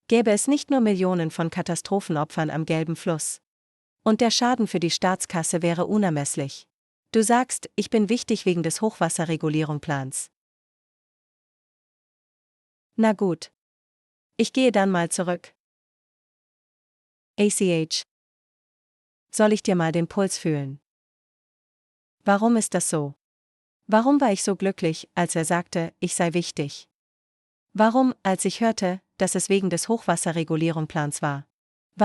gäbe es nicht nur Millionen von Katastrophenopfern am Gelben Fluss. Und der Schaden für die Staatskasse wäre unermesslich. Du sagst, ich bin wichtig wegen des Hochwasserregulierungsplans. Na gut. Ich gehe dann mal zurück. Soll ich dir mal den Puls fühlen? Warum ist das so? Warum war ich so glücklich, als er sagte, ich sei wichtig? Warum, als ich hörte, dass es wegen des Hochwasserregulierungsplans war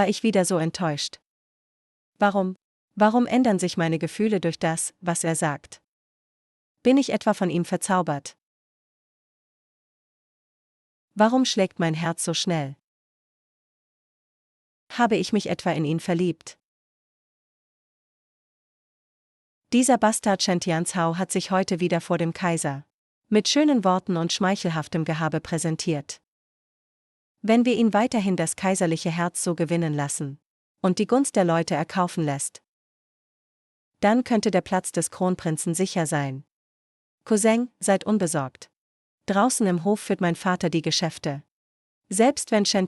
ich wieder so enttäuscht? Warum ändern sich meine Gefühle durch das, was er sagt? Bin ich etwa von ihm verzaubert? Warum schlägt mein Herz so schnell? Habe ich mich etwa in ihn verliebt? Dieser Bastard Chen hat sich heute wieder vor dem Kaiser mit schönen Worten und schmeichelhaftem Gehabe präsentiert. Wenn wir ihn weiterhin das kaiserliche Herz so gewinnen lassen und die Gunst der Leute erkaufen lässt, dann könnte der Platz des Kronprinzen sicher sein. Cousin, seid unbesorgt. Draußen im Hof führt mein Vater die Geschäfte. Selbst wenn Chen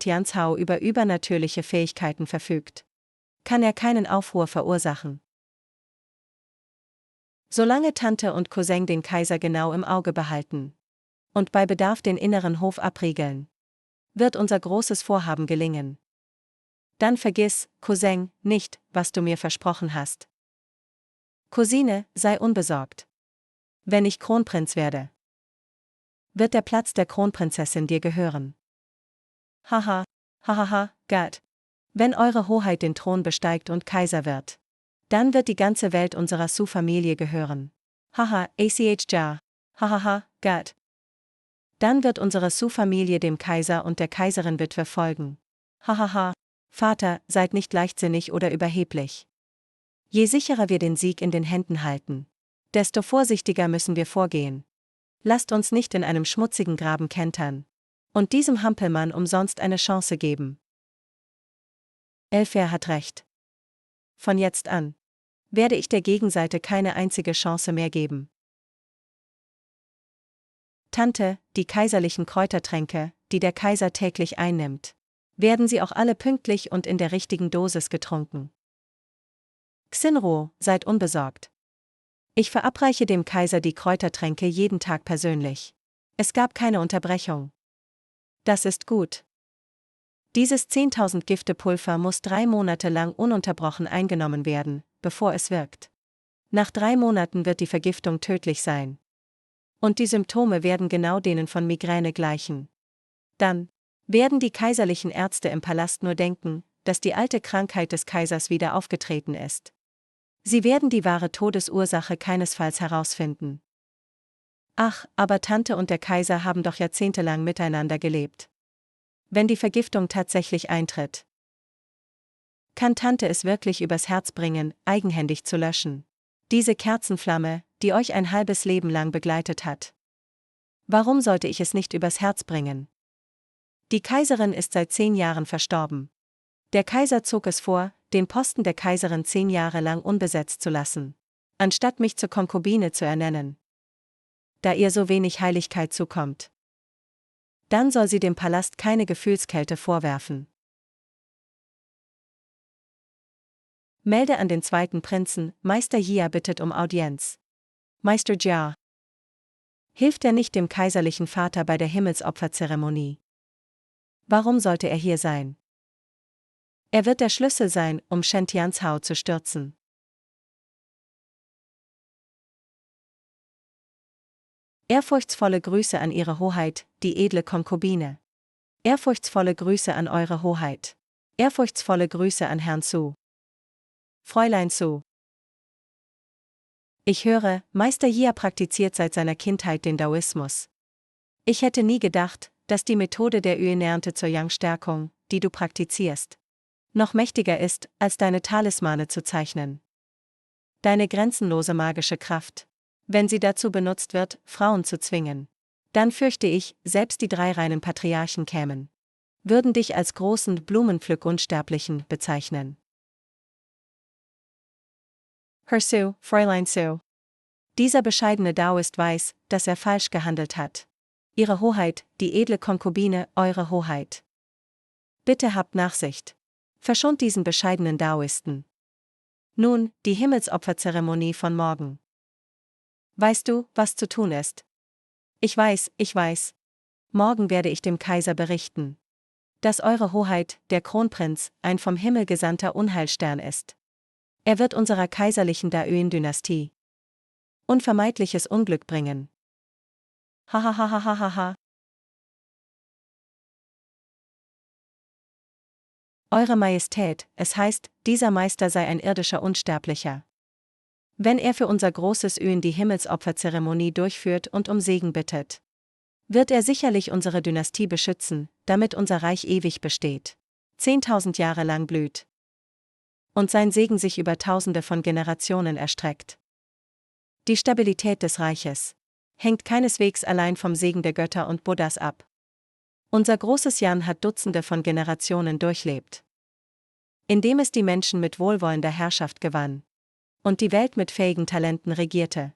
über übernatürliche Fähigkeiten verfügt, kann er keinen Aufruhr verursachen. Solange Tante und Cousin den Kaiser genau im Auge behalten und bei Bedarf den inneren Hof abriegeln, wird unser großes Vorhaben gelingen. Dann vergiss, Cousin, nicht, was du mir versprochen hast. Cousine, sei unbesorgt. Wenn ich Kronprinz werde, wird der Platz der Kronprinzessin dir gehören. Haha, Gott. Wenn eure Hoheit den Thron besteigt und Kaiser wird, dann wird die ganze Welt unserer Su-Familie gehören. Ja. Gott. Dann wird unsere Su-Familie dem Kaiser und der Kaiserin-Witwe folgen. Vater, seid nicht leichtsinnig oder überheblich. Je sicherer wir den Sieg in den Händen halten, desto vorsichtiger müssen wir vorgehen. Lasst uns nicht in einem schmutzigen Graben kentern und diesem Hampelmann umsonst eine Chance geben. Er hat recht. Von jetzt an werde ich der Gegenseite keine einzige Chance mehr geben. Tante, die kaiserlichen Kräutertränke, die der Kaiser täglich einnimmt, werden sie auch alle pünktlich und in der richtigen Dosis getrunken. Xinruo, seid unbesorgt. Ich verabreiche dem Kaiser die Kräutertränke jeden Tag persönlich. Es gab keine Unterbrechung. Das ist gut. Dieses 10.000 Giftepulver muss 3 Monate lang ununterbrochen eingenommen werden, bevor es wirkt. Nach 3 Monaten wird die Vergiftung tödlich sein. Und die Symptome werden genau denen von Migräne gleichen. Dann werden die kaiserlichen Ärzte im Palast nur denken, dass die alte Krankheit des Kaisers wieder aufgetreten ist. Sie werden die wahre Todesursache keinesfalls herausfinden. Ach, aber Tante und der Kaiser haben doch jahrzehntelang miteinander gelebt. Wenn die Vergiftung tatsächlich eintritt, kann Tante es wirklich übers Herz bringen, eigenhändig zu löschen? Diese Kerzenflamme, die euch ein halbes Leben lang begleitet hat. Warum sollte ich es nicht übers Herz bringen? Die Kaiserin ist seit 10 Jahren verstorben. Der Kaiser zog es vor, den Posten der Kaiserin 10 Jahre lang unbesetzt zu lassen, anstatt mich zur Konkubine zu ernennen. Da ihr so wenig Heiligkeit zukommt, dann soll sie dem Palast keine Gefühlskälte vorwerfen. Melde an den zweiten Prinzen, Meister Jia bittet um Audienz. Meister Jia. Hilft er nicht dem kaiserlichen Vater bei der Himmelsopferzeremonie? Warum sollte er hier sein? Er wird der Schlüssel sein, um Chen Tianzhao zu stürzen. Ehrfurchtsvolle Grüße an Ihre Hoheit, die edle Konkubine. Ehrfurchtsvolle Grüße an Eure Hoheit. Ehrfurchtsvolle Grüße an Herrn Su. Fräulein Su. Ich höre, Meister Jia praktiziert seit seiner Kindheit den Daoismus. Ich hätte nie gedacht, dass die Methode der Yin-Ernte zur Yang-Stärkung, die du praktizierst, noch mächtiger ist, als deine Talismane zu zeichnen. Deine grenzenlose magische Kraft wenn sie dazu benutzt wird, Frauen zu zwingen. Dann fürchte ich, selbst die 3 reinen Patriarchen kämen. Würden dich als großen Blumenpflück-Unsterblichen bezeichnen. Herr Sue, Fräulein Sue. Dieser bescheidene Daoist weiß, dass er falsch gehandelt hat. Ihre Hoheit, die edle Konkubine, eure Hoheit. Bitte habt Nachsicht. Verschont diesen bescheidenen Daoisten. Nun, die Himmelsopferzeremonie von morgen. Weißt du, was zu tun ist? Ich weiß. Morgen werde ich dem Kaiser berichten, dass eure Hoheit, der Kronprinz, ein vom Himmel gesandter Unheilstern ist. Er wird unserer kaiserlichen Daoin-Dynastie unvermeidliches Unglück bringen. Hahaha. Eure Majestät, es heißt, dieser Meister sei ein irdischer Unsterblicher. Wenn er für unser großes Öen die Himmelsopferzeremonie durchführt und um Segen bittet, wird er sicherlich unsere Dynastie beschützen, damit unser Reich ewig besteht, 10.000 Jahre lang blüht und sein Segen sich über Tausende von Generationen erstreckt. Die Stabilität des Reiches hängt keineswegs allein vom Segen der Götter und Buddhas ab. Unser großes Jan hat Dutzende von Generationen durchlebt, indem es die Menschen mit wohlwollender Herrschaft gewann und die Welt mit fähigen Talenten regierte.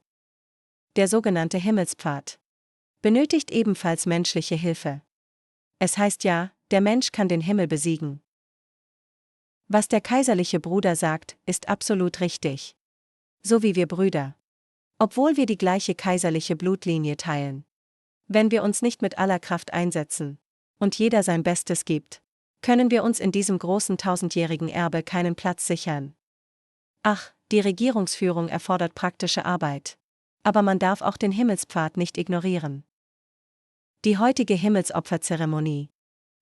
Der sogenannte Himmelspfad benötigt ebenfalls menschliche Hilfe. Es heißt ja, der Mensch kann den Himmel besiegen. Was der kaiserliche Bruder sagt, ist absolut richtig. So wie wir Brüder. Obwohl wir die gleiche kaiserliche Blutlinie teilen. Wenn wir uns nicht mit aller Kraft einsetzen und jeder sein Bestes gibt, können wir uns in diesem großen 1000-jährigen Erbe keinen Platz sichern. Ach, die Regierungsführung erfordert praktische Arbeit. Aber man darf auch den Himmelspfad nicht ignorieren. Die heutige Himmelsopferzeremonie.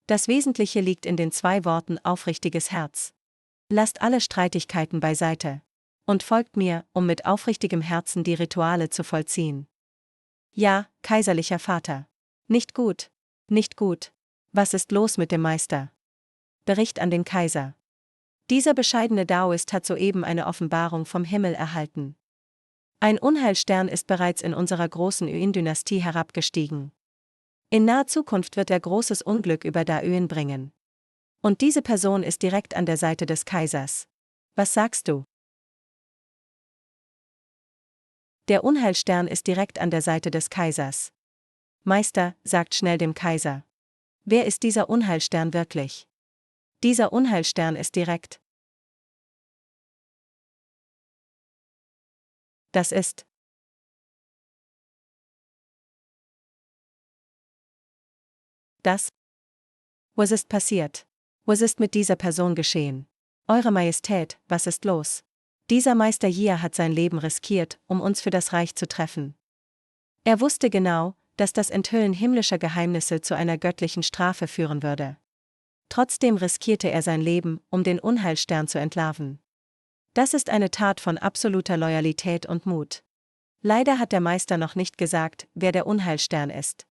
Das Wesentliche liegt in den 2 Worten aufrichtiges Herz. Lasst alle Streitigkeiten beiseite und folgt mir, um mit aufrichtigem Herzen die Rituale zu vollziehen. Ja, kaiserlicher Vater. Nicht gut. Was ist los mit dem Meister? Bericht an den Kaiser. Dieser bescheidene Daoist hat soeben eine Offenbarung vom Himmel erhalten. Ein Unheilstern ist bereits in unserer großen Yuan-Dynastie herabgestiegen. In naher Zukunft wird er großes Unglück über Daoin bringen. Und diese Person ist direkt an der Seite des Kaisers. Was sagst du? Der Unheilstern ist direkt an der Seite des Kaisers. Meister, sagt schnell dem Kaiser. Wer ist dieser Unheilstern wirklich? Dieser Unheilstern ist direkt. Das ist. Das? Was ist passiert? Was ist mit dieser Person geschehen? Eure Majestät, was ist los? Dieser Meister Jia hat sein Leben riskiert, um uns für das Reich zu treffen. Er wusste genau, dass das Enthüllen himmlischer Geheimnisse zu einer göttlichen Strafe führen würde. Trotzdem riskierte er sein Leben, um den Unheilstern zu entlarven. Das ist eine Tat von absoluter Loyalität und Mut. Leider hat der Meister noch nicht gesagt, wer der Unheilstern ist.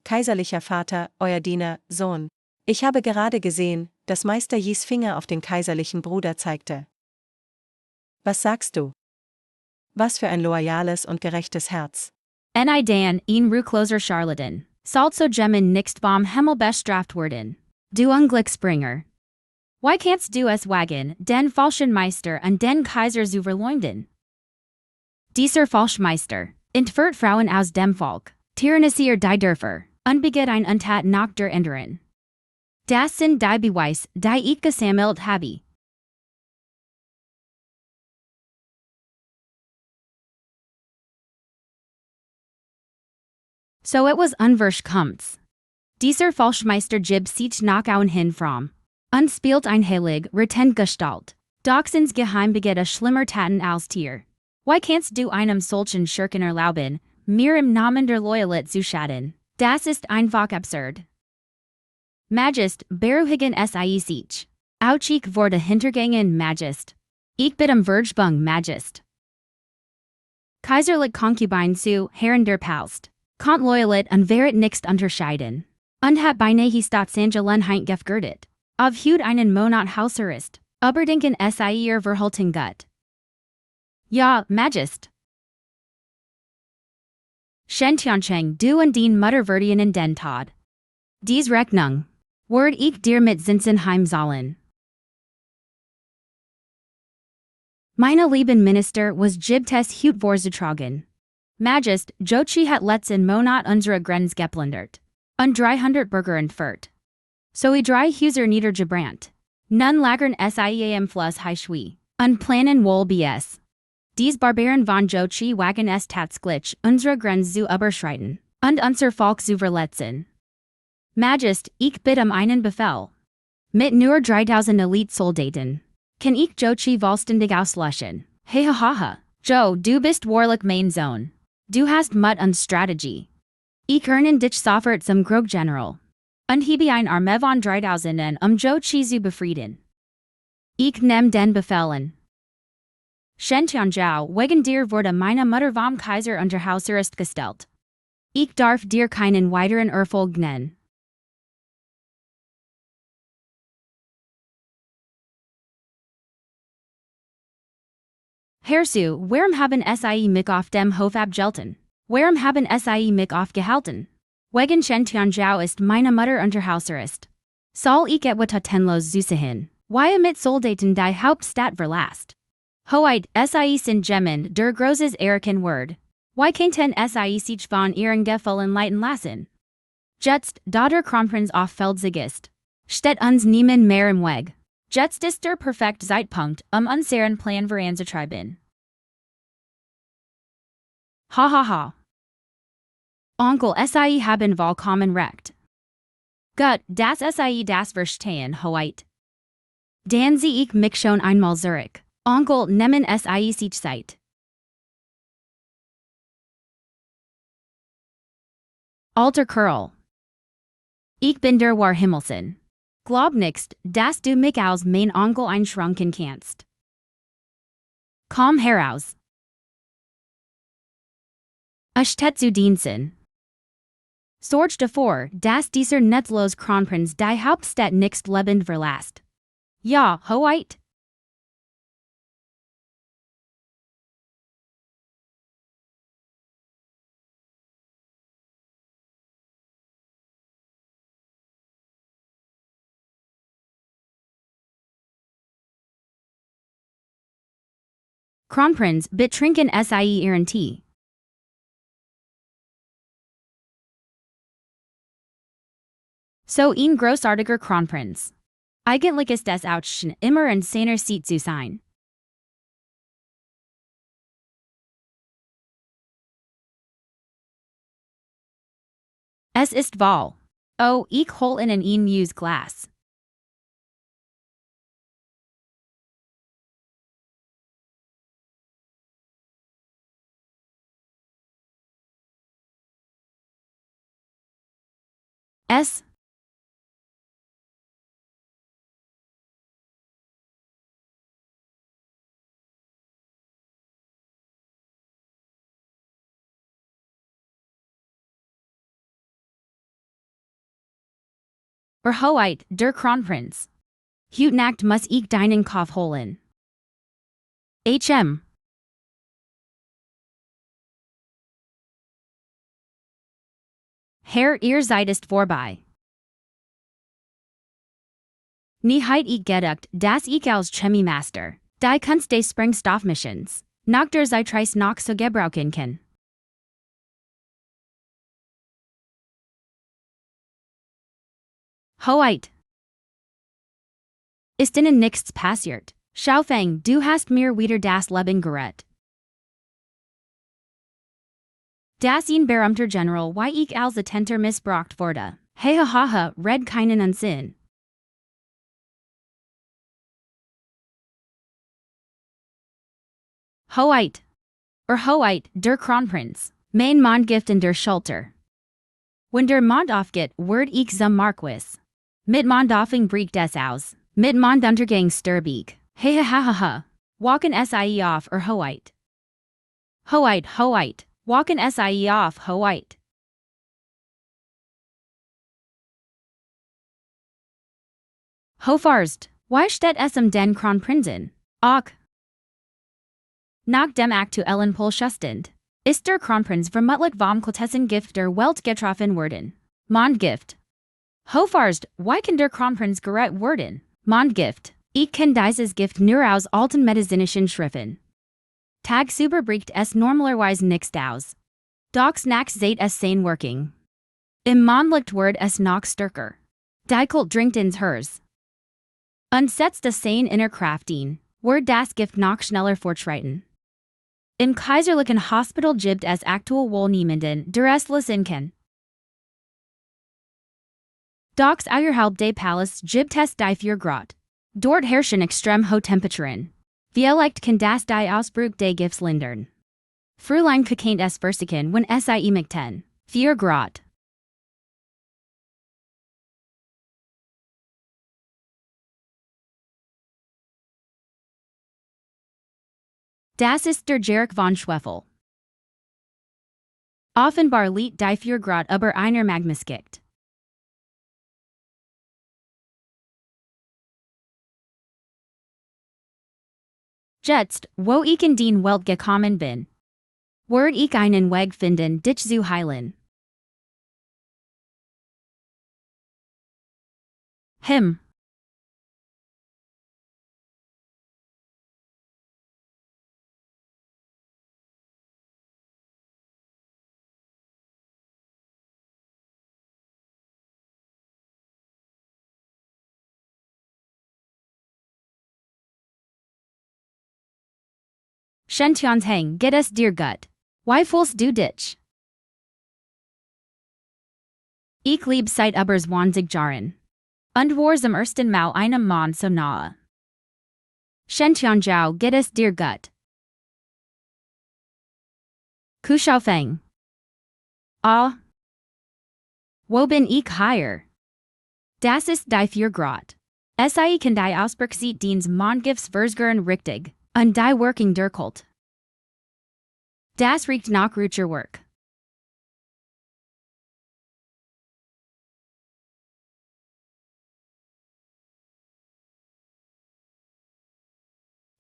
Kaiserlicher Vater, euer Diener, Sohn. Ich habe gerade gesehen, dass Meister Yis Finger auf den kaiserlichen Bruder zeigte. Was sagst du? Was für ein loyales und gerechtes Herz. Ni dan, een Ruckloser Charlatan. Salt so gemmen nixt bom Himmelbestraft Du Unglücksbringer. Why canst du es wagen, den falschen Meister und den Kaiser zu verleumden? Dieser Falschmeister, entführt Frauen aus dem Volk, tyrannisiert die Dörfer, unbegeht ein Untat nach der anderen. Das sind die Beweis, die ich gesammelt habe. So it was unversch kommt's. Dieser Falschmeister gib sich nach außen hin from. Unspielt ein heilig, retent Gestalt. Doxens geheim beget a schlimmer Taten als Tier. Why canst du einem solchen Schurken erlauben, mir im Namen der Loyalität zu schaden? Das ist einfach absurd. Magist, beruhigen sich. Auch ich wurde hintergangen Magist. Ich bitte Vergebung Magist. Kaiserlich Konkubine zu Herren der Palst. Kont Loyalit und Verit nixt unterscheiden. Und hat beinahe Staatsangelenheit gefgürdet. Of Hud einen Monat Hausarrest. Überdenken ihr Verhalten gut. Ja, Magist. Shentiancheng du und den Mutterverdienen den Tod. Dies Rechnung. Word ich dir mit Zinsenheim zahlen. Meine lieben Minister was Gibtes Hut vorzutragen. Magist, Jochi hat letzten Monat unsere Grenz geplündert. Und 300 Bürger entführt. So I drei Huser niedergebrannt. Nun lagern siam Fluss high Schwie. Und planen wohl BS. Dies Barbaren von Jochi wagen es tatsächlich unsere Grenz zu überschreiten. Und unser Volk zu verletzen. Magist, ich bitte einen Befehl. Mit nur 3000 Elite-Soldaten. Kann ich Jochi vollständig auslöschen. Hehahaha. Jo, du bist warlich mein Sohn. Du hast Mut und Strategie. Ich ernen dich sofort zum Kroggeneral. Und hebe ein Armee von 3000 Jochi zu befrieden. Ich nehm den Befehlen. Shentianjiao, wegen dir wurde meine Mutter vom Kaiser unter Hausarrest gestellt. Ich darf dir keinen weiteren Erfolg nennen. Herzu, warum haben sie mich auf dem Hof abgehalten? Warum haben sie mich aufgehalten? Wegen Shentianjiao ist meine Mutter unter Hausarrest. Soll ich etwa tenlos zusahen? Why mit Soldaten die Hauptstadt verlasst? Hoheit, sie sind Gemen der großes Word. Why canten sie sich von ihren Gefühlen leiten lassen? Jetzt, da der Kronprinz auf Feldzug ist. Steht uns niemand mehr im Weg. Jetzt ist der perfekt Zeitpunkt, unseren Plan voranzutreiben. Ha ha ha. Onkel sie haben vollkommen recht. Gut, das sie das verstehen, Hoheit. Dan sie ich mich schon einmal zurück. Onkel nehmen sie sich Zeit. Alter Kerl. Ich bin der War Himmelsen. Glaub nicht, dass du mich als mein Onkel einschränken kannst. Komm heraus. Steht zu diensten. Sorge davor, dass dieser netzlos Kronprinz die Hauptstadt nicht lebend verlässt. Ja, Hoheit. Kronprinz, betrinken sie ihren Tee. So ein großartiger Kronprinz. Eigentlich ist es auch schon immer in seiner Seat zu sein. Es ist wahl. Oh, ich hol in ein neues Glas. Es. Hoheit, der Kronprinz. Hut Nacht muss ich deinen Kopf holen. Herr, ihr Zeit ist vorbei. Nie heit ich gedacht, dass ich als Chemiemaster, die Kunst des Sprengstoffmischens, nach der Zeitreise noch so gebrauchen kann. Hoheit. Ist ihnen nichts passiert? Schaufeng, du hast mir wieder das Leben gerettet. Das ein berühmter General, wie ich als Attenter missbraucht wurde. Hehahaha, red keinen Unsinn. Hoheit. Hoheit, der Kronprinz. Mein Mond gift in der Schulter. Wenn der Mond aufgeht, werd ich zum Marquis. Mit Mondaufgang bricht es aus. Mit Monduntergang sterb ich. Hehahaha. Walken sie auf, Hoheit. Hoheit, Hoheit. Walken sie auf, Hoheit. Hofarst, why steht es den Kronprinzen? Ach. Nach dem aktuellen Polschustend. Ist der Kronprinz vermutlich vom Kultessen Gift der Welt getroffen worden. Mondgift. Hofarst, why kann der Kronprinz gerät worden? Mondgift. Ich kann dieses Gift nur aus alten medizinischen Schriften. Tag superbricht es normalerweise nicht aus. Doch nach seit es sein working. Im Mondlicht wird es noch stärker. Deichelt dringt ins Hers. Und setzt das Sein inner Kraft ein, wird das Gift noch schneller fortschreiten. Im Kaiserlichen Hospital gibt es aktuell wohl niemanden, der es lassen kann. Doch außerhalb des Palas gibt es die vier Grad. Dort herrschen extrem hohe Temperaturen. Vielleicht kann das die Ausbruch des Gifts lindern. Frühling kennt es versichern, wenn es mit 10, 4 Grad. Das ist der Jerich von Schwefel. Offenbar liegt die 4 Grad über einer Magmaschicht. Jetzt, wo ich in den Welt gekommen bin, wird ich einen Weg finden, dich zu heilen. Shentions hang, get es dir gut. Why fühlst du dich? Ich lieb seit über 20 Jahren. Und war zum ersten Mal einem Mann so nahe. Shentionjao, get es dir gut. Kushao feng. Ah. Wo bin ich hier? Das ist die 4 Grad. Sie kann die Ausbruch sieht diens Mondgifts versgern richtig. Und die working durchkult. Das riecht nach rutscher Work.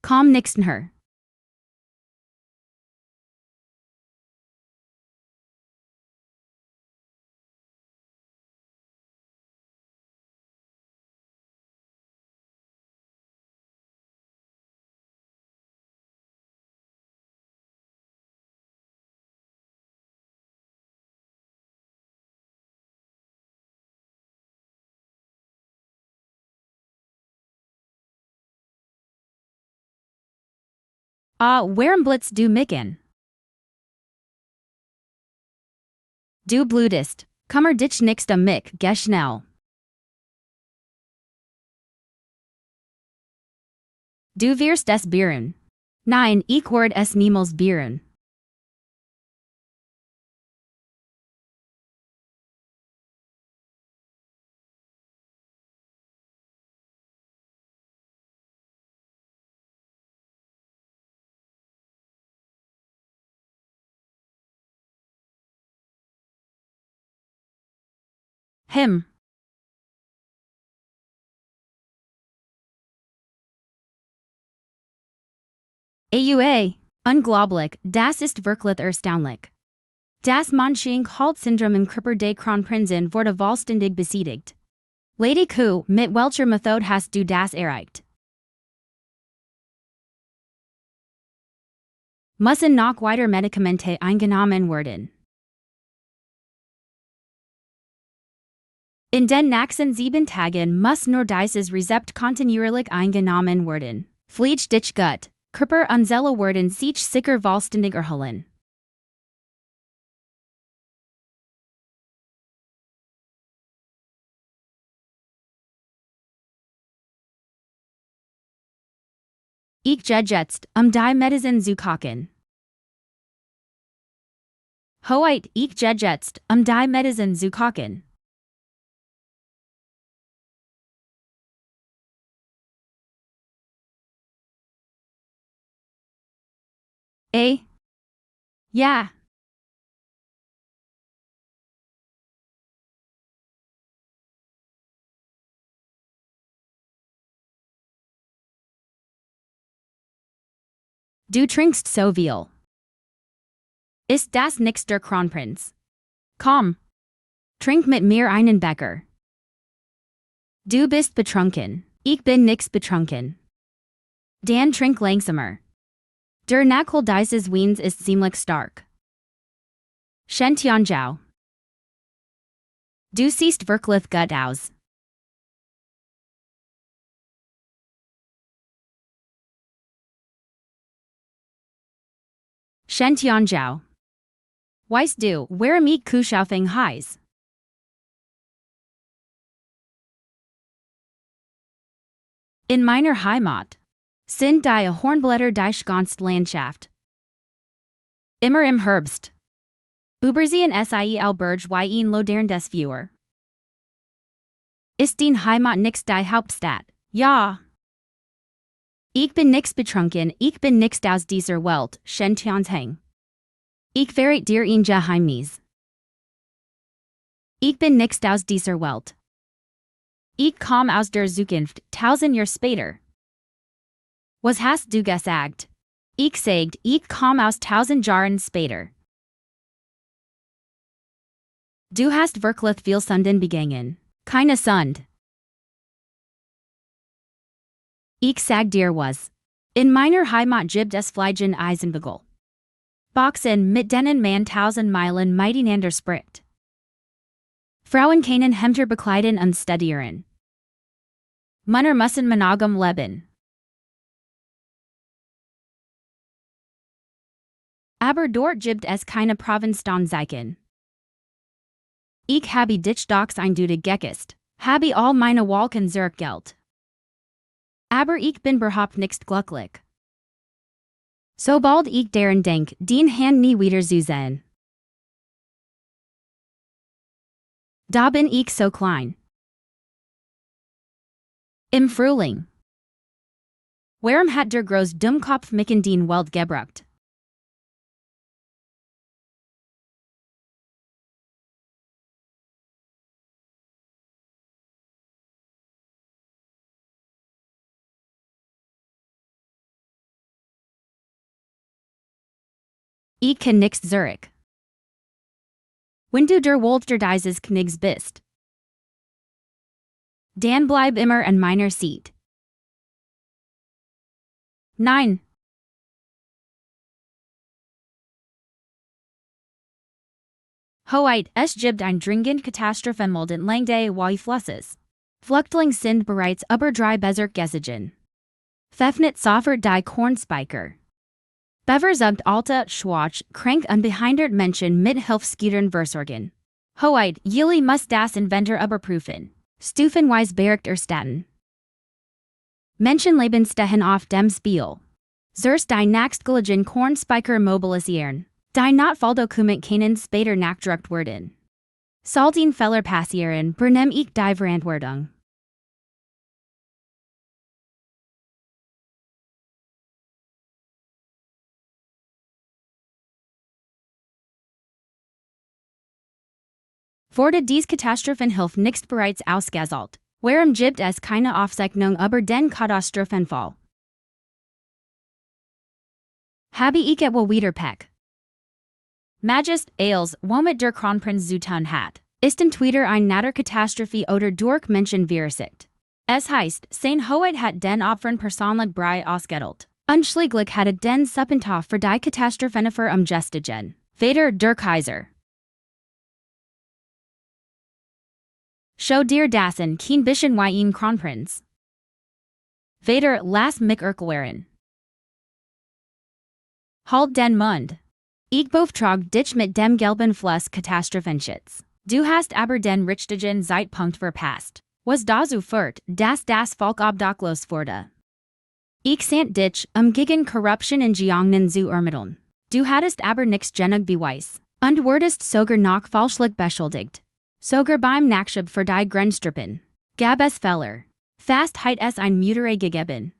Komm nixten her. Warum blitz du micken? Du blutest, kommer dich nicht mich, geh schnell. Du wirst es beeren. Nein, ich werde es niemals beeren. AUA, unglaublich, das ist wirklich erstaunlich. Das Manching-Halt-Syndrom im Körper des Kronprinzen wurde vollständig besiegt. Lady Ku, mit welcher Methode hast du das erreicht? Müssen noch weiter Medikamente eingenommen werden. In den nächsten 7 Tagen muss nur dieses Rezept kontinuierlich eingenommen werden. Fliegt dich gut, Körper und Seele werden sich sicher vollständig erholen. Ich gehe jetzt, die Medizin zu kochen. Hoheit, ich gehe jetzt, die Medizin zu kochen. Ja. Du trinkst so viel. Ist das nix der Kronprinz? Komm. Trink mit mir einen Becher. Du bist betrunken. Ich bin nix betrunken. Dan trink langsamer. Der Nachhol dieses Wiens ist ziemlich stark. Shentianjiao. Du siehst wirklich gut aus. Shentianjiao. Weißt du, warum ich Kuhschaufing heiß? In meiner Heimat sind die Hornblätter die ganze Landschaft. Immer im Herbst. Übersehen sie Berge wie ein Lodern des Viewer. Ist die Heimat nix die Hauptstadt? Ja. Ich bin nix betrunken, ich bin nix aus dieser Welt, Shentiansheng. Ich verrät dir ein Geheimnis. Ich bin nix aus dieser Welt. Ich komm aus der Zukunft, 1000 Jahre später. Was hast du gesagt? Ich sagt, ich komm aus 1000 Jahren später. Du hast wirklich viel Sünden begangen. Keine Sund. Ich sag dir was. In meiner Heimat gibt es Fliegen Eisenbegel. Boxen mit denen man 1000 Meilen miteinander spricht. Frauen können Hemder bekleiden und studieren. Männer müssen monogam leben. Aber dort gibt es keine Provinzstaaten. Ich habe dich doch eindeutig geküsst, habe all meine Wolken zurückgelt. Aber ich bin überhaupt nicht glücklich. Sobald ich daran denk, den Hand nie wieder zu sehen. Da bin ich so klein. Im Frühling. Warum hat der groß Dummkopf mich in den Welt gebracht? Ich kann nix Zurich. Wenn du der Welt der dieses Knigs bist, dann bleib immer an meiner Seat. Nein. Hoheit, es gibt ein dringend Katastrophenmelden langde wie Flusses. Flüchtling sind bereits über 3 Bezirk gesiegen. Pfeffnet sofort die Kornspiker. Beversucht alte, schwach, krank und behindert Menschen mit Hilfsgütern versorgen. Hoheit, jili muss das Inventor überprüfen. Stufenweise Bericht erstatten. Menschenleben stehen auf dem Spiel. Zuerst die nächstgelegenen Kornspiker mobilisieren. Die Notfalldokument können später nachgedruckt werden. Sollten Fehler passieren, übernehme ich die Verantwortung. Wurde dies Katastrophenhilfe nicht bereits ausgesollt? Warum gibt es keine Aufzeichnung über den Katastrophenfall? Habe ich etwa wieder Pech? Magist Ailes, womit der Kronprinz zu tun hat, ist entweder ein natter Katastrophe oder durch Menschen verursacht. Es heißt, sein Hoheit hat den Opfern persönlich Brei ausgeteilt. Unschläglich hatte den Suppentopf für die Katastrophenopfer umgestiegen. Vater der Kaiser. Schau dir das an, kein bisschen wie ein Kronprinz. Vater, lass mich erklären. Halt den Mund. Ich beauftrag dich mit dem gelben Fluss Katastrophenschutz. Du hast aber den richtigen Zeitpunkt verpasst. Was da sofort, dass das Volk obdachlos wurde. Ich sent dich, gegen Korruption in Jiangnan zu ermitteln. Du hattest aber nix genug Beweis. Und wurdest sogar noch falschlich beschuldigt. Sogar beim Nachschub für die Grenztruppen. Gab es Fehler. Fast hat es ein Mutterei gegeben.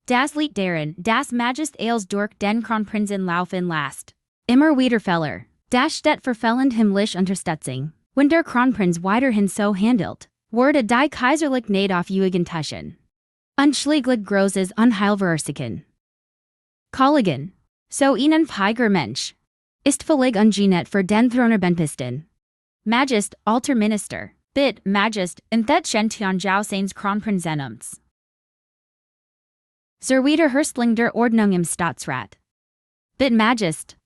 Das liegt daran, dass Magist Ailes durch den Kronprinzen laufen lässt. Immer wieder Fehler. Das steht für fehlend himmlische Unterstützung. Wenn der Kronprinz weiterhin so handelt, wurde die kaiserlich nicht aufgehoben tuschen. Unschläglich großes Unheil verursachen. Kollegen. So einen feiger Mensch. ist völlig ungenet für den Throner Benpisten. Magist, alter Minister, bit, Magist, in that Tianjiao seines Kronprinzenums. Zur Wiederherstellung der Ordnung im Staatsrat. Bit Magist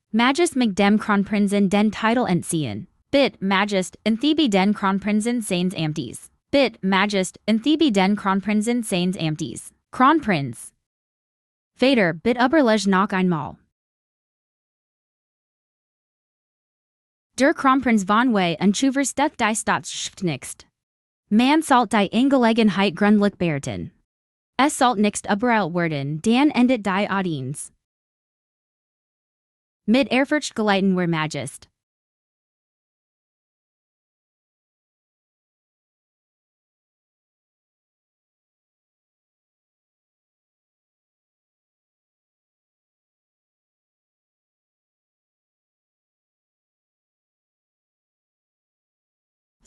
mit dem Kronprinzen den Titel entziehen. Bit Magist, in Thebe den Kronprinzen seines Amtes. Bit Magist, in Thebe den Kronprinzen seines Amtes. Kronprinz. Vater, bit Überleg noch einmal. Der Kronprinz von Wei und Zuversteth die Staatsschrift nicht. Man sollt die Angelegenheit gründlich bewerten. Es sollt nicht überall werden, dann endet die Audienz. Mit Ehrfurcht geleiten wir Magist.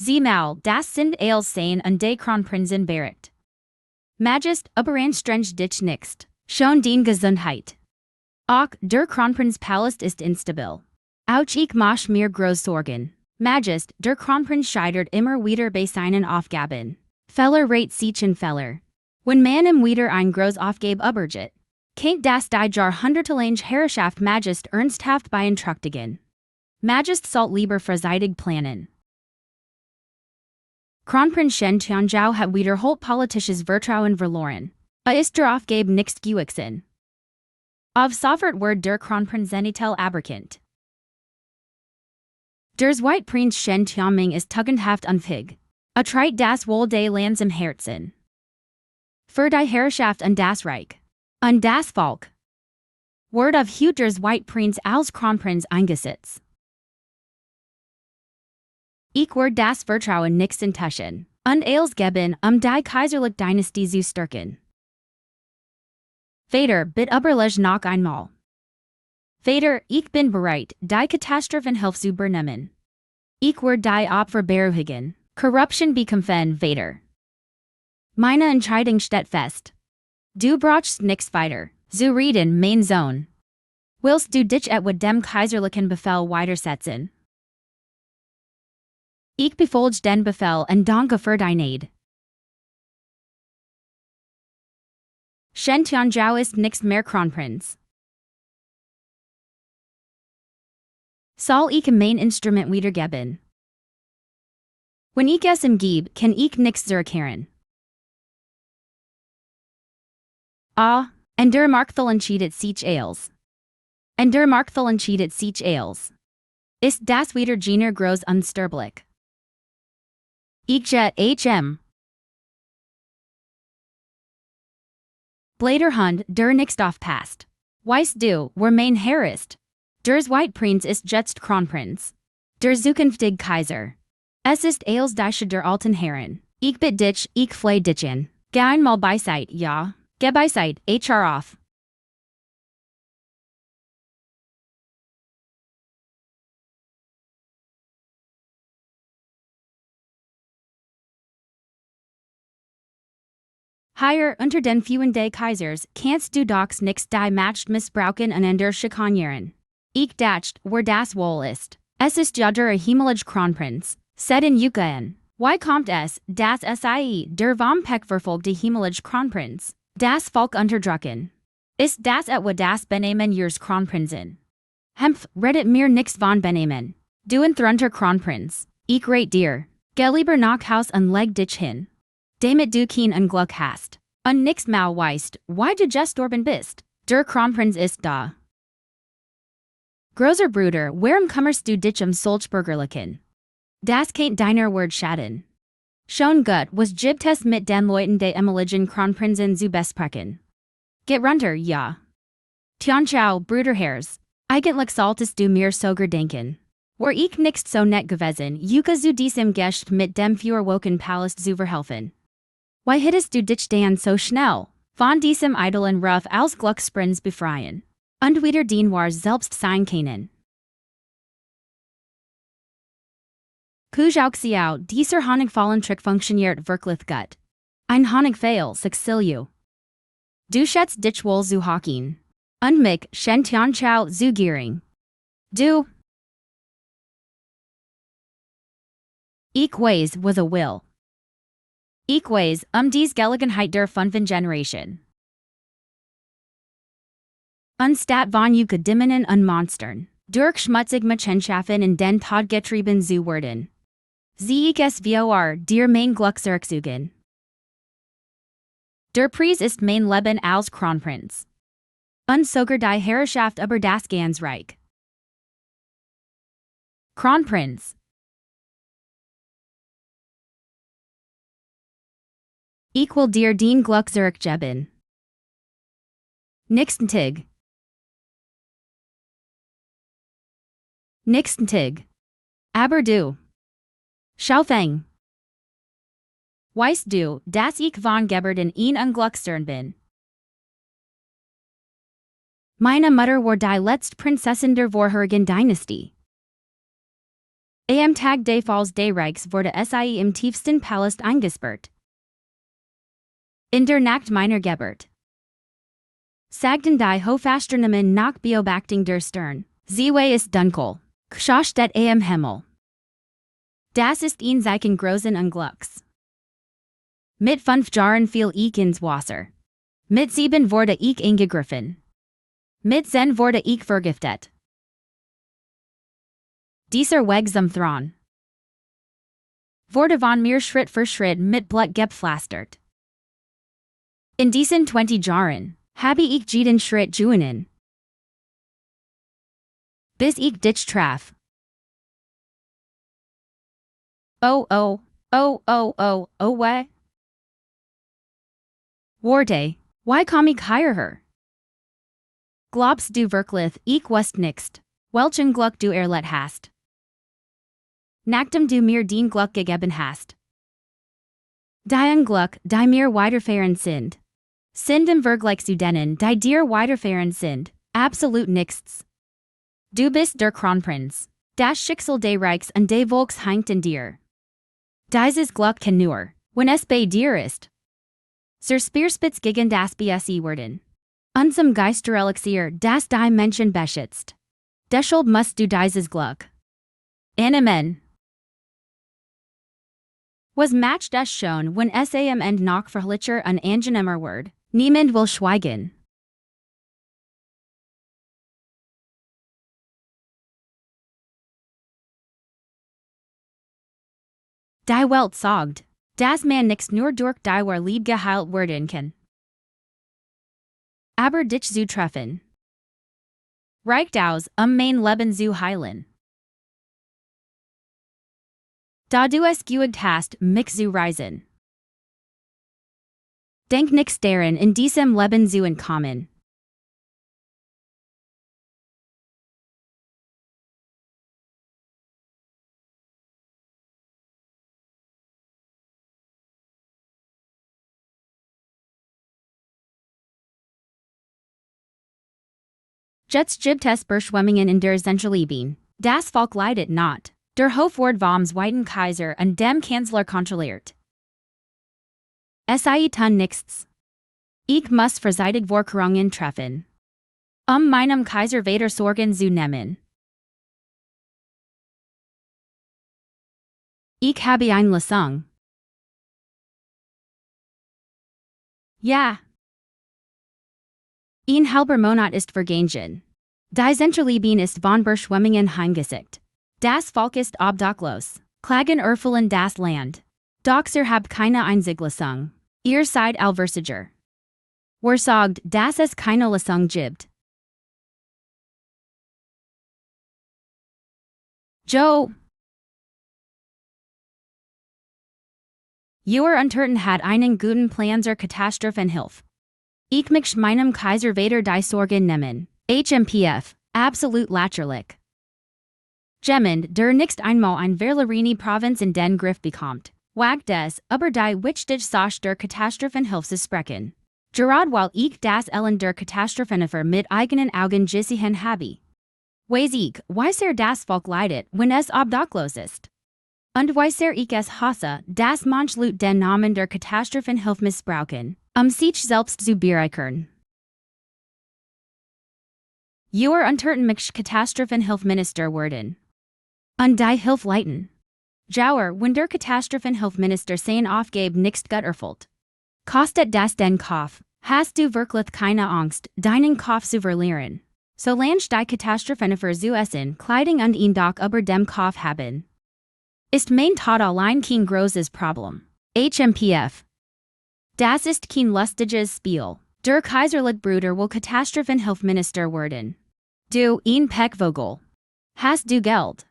Sie mal, das sind alles sein und de Kronprinzen bericht. Magist, überanstrengend dich nicht, schon den Gesundheit. Auch der Kronprinz Palast ist instabil. Auch ich mach mir groß Sorgen. Magist, der Kronprinz scheitert immer wieder bei seinen Aufgaben. Feller rate sich in Feller. Wenn man ihm wieder ein groß Aufgabe übergeht, kennt das die Jahrhundertelange Herrschaft Magist ernsthaft beeinträchtigen. Magist sollt lieber vorseitig planen. Kronprinz Shen Tianjiao hat wiederholt politisches Vertrauen verloren. Ist der Aufgabe nicht gewachsen. Auf sofort wird der Kronprinzenitel aberkannt. Der Zweitprinz Shen Tianming ist tugendhaft unfähig. Treit das Wohl des Landes im Herzen. Für die Herrschaft und das Reich. Und das Volk. Word of Hut der Zweitprinz als Kronprinz eingesetzt. Ich werde das Vertrauen nicht enttäuschen. Und als geben, die kaiserliche Dynastie zu stärken. Vater, bit Überleg noch einmal. Vater, ich bin bereit, die Katastrophenhilfe zu übernehmen. Ich werde die Opfer beruhigen. Korruption bekämpfen, Vater. Meine Entscheidung steht fest. Du brauchst nichts weiter zu reden, mein Sohn. Willst du dich etwa dem kaiserlichen Befehl widersetzen? Ich befolge den Befehl und danke für dein Aid. Shen Tianjiao ist nicht mehr Kronprinz. Soll ich ihm mein Instrument wiedergeben? Wenn ich es ihm gebe, kann ich nichts zurückkehren. Und der Marktfall entscheidet sich als. Ist das wieder jener groß unsterblich? Ich jet hm. Bladerhund, der nicht aufpasst. Weißt du, wer mein Herr ist? Der Zweitprinz ist jetzt Kronprinz. Der zukünftige Kaiser. Es ist als die der alten Herren. Ich bitt dich, ich fleh dich in. Geh einmal beiseit, ja. Geh beiseit, HR off. Hier unter den Führen des Kaisers kannst du doch nix die Macht missbrauchen und in der schikanieren. Ich dacht, wer das wohl ist. Es ist ja der himmlische Kronprinz, said in Yucatan. Wie kommt es, dass sie der vom Peck verfolgte himmlische Kronprinz, das Volk unterdrücken? Ist das etwa das Benehmen ihres Kronprinzen? Redet mir nix von Benehmen. Du enthrunter Kronprinz, ich red dir. Geh lieber nach Haus und leg dich hin. Damit du kein Unglück hast. Und nix mal weißt, why du gestorben bist. Der Kronprinz ist da. Großer Bruder, warum kummerst du dich Sulzbürgerlichen? Das kennt deiner Word schaden. Schon gut, was gibt es mit den Leuten de Emiligen Kronprinzen zu besprechen? Get runter, ja. Tianjiao, Bruderherrs. Eigentlich solltest du mir sogar denken. War ich nicht so nett gewesen, Yuka zu diesem Gest mit dem Feuerwoken Palast zu verhelfen. Why hittest du dich dann so schnell? Von diesem idlen Ruf als Glücksprinz befreien. Und wieder den war selbst sein können. Kujauxiao, dieser Honigfallen-Trick funktioniert wirklich gut. Ein Honigfail, Sexilio. Du schätzt dich wohl zu hocken. Und mich, Shen Tianjiao zu giering. Du, Equays was a will. Equays, dies Gelegenheit der fünften Generation. Unstatt von Ukedimmenen und Monstern. Durch schmutzig Machenschaffen in den Tod getrieben zu werden. Sie ich es vor, dir mein Glück zurückzugewinnen. Der Preis ist mein Leben als Kronprinz. Und sogar die Herrschaft über das ganz Reich. Kronprinz. Ich will dir den Glück zurückgeben. Nächsten Tag. Nächsten Tag. Aber du. Schaufeng. Weißt du, dass ich von Geburt in ein Unglücksstern bin? Meine Mutter war die letzte Prinzessin der vorherigen Dynastie. Am Tag des Falls des Reichs wurde sie im tiefsten Palast eingesperrt. In der Nacht meiner Geburt. Sagten die Hofastronomen nach Beobachtung der Stern, sie ist dunkel, steht am Himmel. Das ist ein Zeichen großen Unglücks. Mit 5 Jahren fiel ich ins Wasser. Mit 7 wurde ich angegriffen. Mit 10 wurde ich vergiftet. Dieser Weg zum Thron. Wurde von mir Schritt für Schritt mit Blut gepflastert. In diesen 20 Jahren habe ich jeden Schritt gewonnen. Bis ich dich traf. Oh, weh. Warte, why komm ich hierher? Glaubst du wirklich, ich wusste nicht, welchen Glück du erlebt hast? Nachdem du mir den Glück gegeben hast. Dein Glück, die mir widerfahren sind. Sind im Vergleich zu denen, die dir widerfahren sind, absolut nichts. Du bist der Kronprinz. Das Schicksal des Reichs und des Volks hängt in dir. Dieses Glück kann nur, wenn es bei dir ist. Zur Speerspitze gegen das BSE werden. Und zum Geisterelixier, das die Menschen beschützt. Deshalb musst du dieses Glück. Amen. Was macht das schon, wenn es am Ende noch verlicher und angenehmer wird? Niemand will schweigen. Die Welt sagt, dass man nicht nur durch die Liebe geheilt werden kann. Aber dich zu treffen. Reicht aus, mein Leben zu heilen. Da du es geübt hast, mich zu reisen. Denk nix daran in diesem Leben zu entkommen. Jetzt gibt es Beschwemmungen in der Zentralebene. Das Volk leidet not. Der Hof wird vom Zweiten Kaiser und dem Kanzler kontrolliert. Es tun nichts. Ich muss verseitig Vorkehrungen treffen. Meinem Kaiser weiter Sorgen zu nehmen. Ich habe eine Lesung. Ja. Ein halber Monat ist vergangen. Die Zentralebene ist von Beschwemmungen heimgesucht. Das Volk ist obdachlos. Klagen erfüllen das Land. Doch habt keine einzige Lesung. Ihr seid allversiger. Wer sagt, dass es keine Lesung gibt? Joe. Ihr Unterten hat einen guten Plan zur Katastrophenhilfe. Ich mich meinem Kaiser weiter die Sorgen nehmen. HMPF, absolut lächerlich. Jemand, der nicht einmal ein Verlerini Provinz in den Griff bekommt. Wagt es, über die wichtige Sache der Katastrophenhilfe zu sprechen. Gerade weil ich das Elend der Katastrophenhilfe mit eigenen Augen gesehen habe. Weiß ich, weißer das Volk leidet, wenn es obdachlos ist. Und weißer ich es hasse, dass manche Leute den Namen der Katastrophenhilfe missbrauchen, sich selbst zu bereichern. Ihr Unterten mich Katastrophenhilfeminister werden. Und die Hilfe leiten. Jouwer, wenn der Katastrophenhilfminister sein aufgab nicht gut erfüllt. Kostet das den Kopf, hast du wirklich keine Angst, deinen Kopf zu verlieren. Solange die Katastrophen für zu essen, Kleidung und ihn doch über dem Kopf haben. Ist mein Tod allein kein großes Problem. HMPF. Das ist kein lustiges Spiel. Der kaiserliche Bruder will Katastrophenhilfminister werden. Du, ein Peckvogel. Hast du Geld?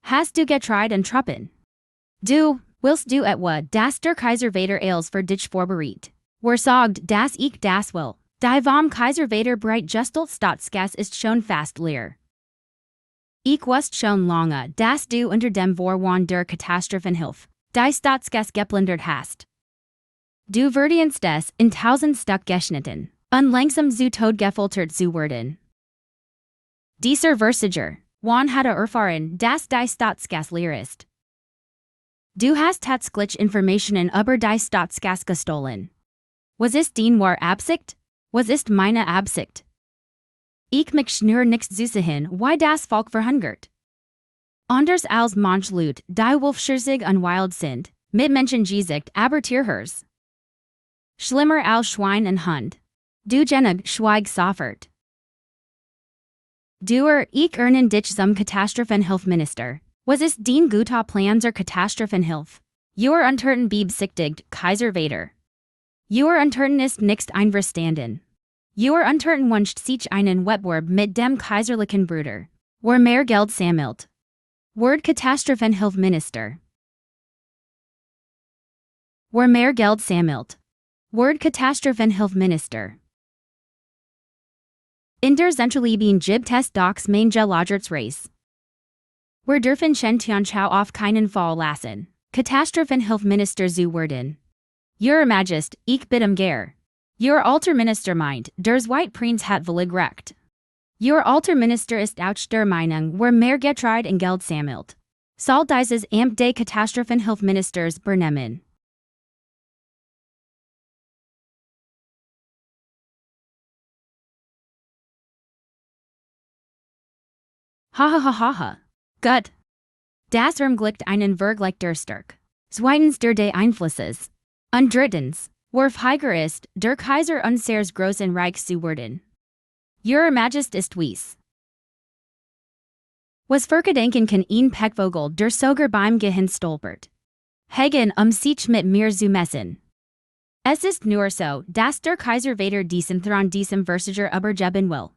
Hast du Getreide und Truppen? Du, willst du etwa, dass der Kaiser Vader als für dich vorbereitet? Wer sagt, dass ich das will? Die vom Kaiser Vader breit gestalt Staatsgas ist schon fast leer. Ich wusste schon lange, dass du unter dem Vorwand der Katastrophenhilfe die Staatsgas geplündert hast. Du verdienst es, in 1000 Stück geschnitten, und langsam zu Tod gefoltert zu werden. Dieser Versager, wann hatte erfahren, dass die Staatsgas leer ist? Du hast tatsächlich Informationen über die Staatsgas gestohlen. Was ist dein wahre Absicht? Was ist meine Absicht? Ich mich nur nicht zu sehen, why das Volk verhungert. Anders als manch Leute, die wolfschurzig und wild sind, mit Menschengesicht, aber Tierhers. Schlimmer als Schwein und Hund. Du genug Schweig soffert. Duer, ich ernen dich zum Katastrophenhilfminister. Was ist dein guter Plan zur Katastrophenhilfe? Your unterten beabsichtigt, Kaiser Vader. Your unterten ist nicht einverstanden. Your unterten wünscht sich einen Wettbewerb mit dem kaiserlichen Bruder. Wer mehr Geld sammelt. Word Katastrophenhilfminister. Wer mehr Geld sammelt. Word Katastrophenhilfminister. In der Zentraleben gibt es docs mange Lagertsreis. Wir dürfen Tianchao auf keinen Fall lassen, Katastrophenhilfminister zu werden. Your Majest, ich bitte ger. Your alter Minister meint, der White Prinz hat völlig recht. Your alter Minister ist auch der Meinung, wer mehr Getreide und Geld sammelt. Soll dieses Amt des Katastrophenhilfministers übernehmen. Ha. Gut. Das ermöglicht einen Vergleich der Stärke. Zweitens der des Einflusses. Und drittens, werfheiger ist, der Kaiser unseres großen Reichs zu werden. Your Majest ist weiss. Was für Gedenken kann ein Peckvogel der sogar beim Gehen stolpert? Hagen sich mit mir zu messen. Es ist nur so, dass der Kaiser Vader diesen Thron diesem Versager übergeben will.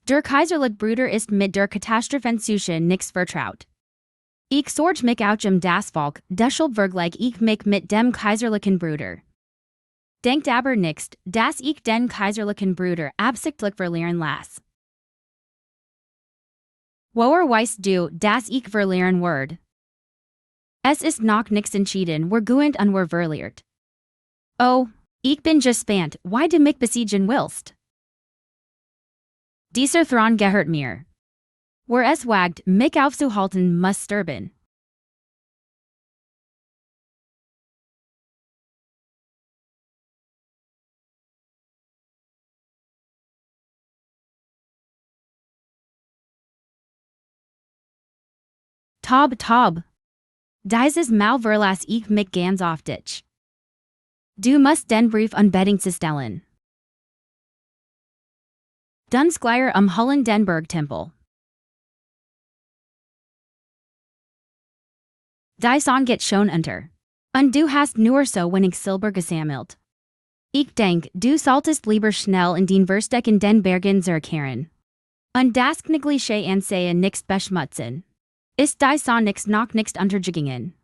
Der kaiserliche Bruder ist mit der Katastrophensuche nichts vertraut. Ich sorge mich auch das Volk, deshalb vergleich ich mich mit dem kaiserlichen Bruder. Denkt aber nicht, dass ich den kaiserlichen Bruder absichtlich verlieren lasse. Woher weißt du, dass ich verlieren werde? Es ist noch nichts entschieden, wer gewinnt und wer verliert. Oh, ich bin gespannt, why du mich besiegen willst. Dieser Thron gehört mir. Wer es wagt, mich aufzuhalten, muss sterben. Tob. Dieses Mal verlasse ich mich ganz auf dich. Du musst den Brief unbedingt stellen. Dunsquire Hollendenburg-Tempel. Die Song geht schon unter. Und du hast nur so wenig Silber gesammelt. Ich denk, du solltest lieber schnell in den Verstecken den Bergen zurückkehren. Und das knickliche Ansehen nicht beschmutzen. Ist die Song noch nicht untergegangen?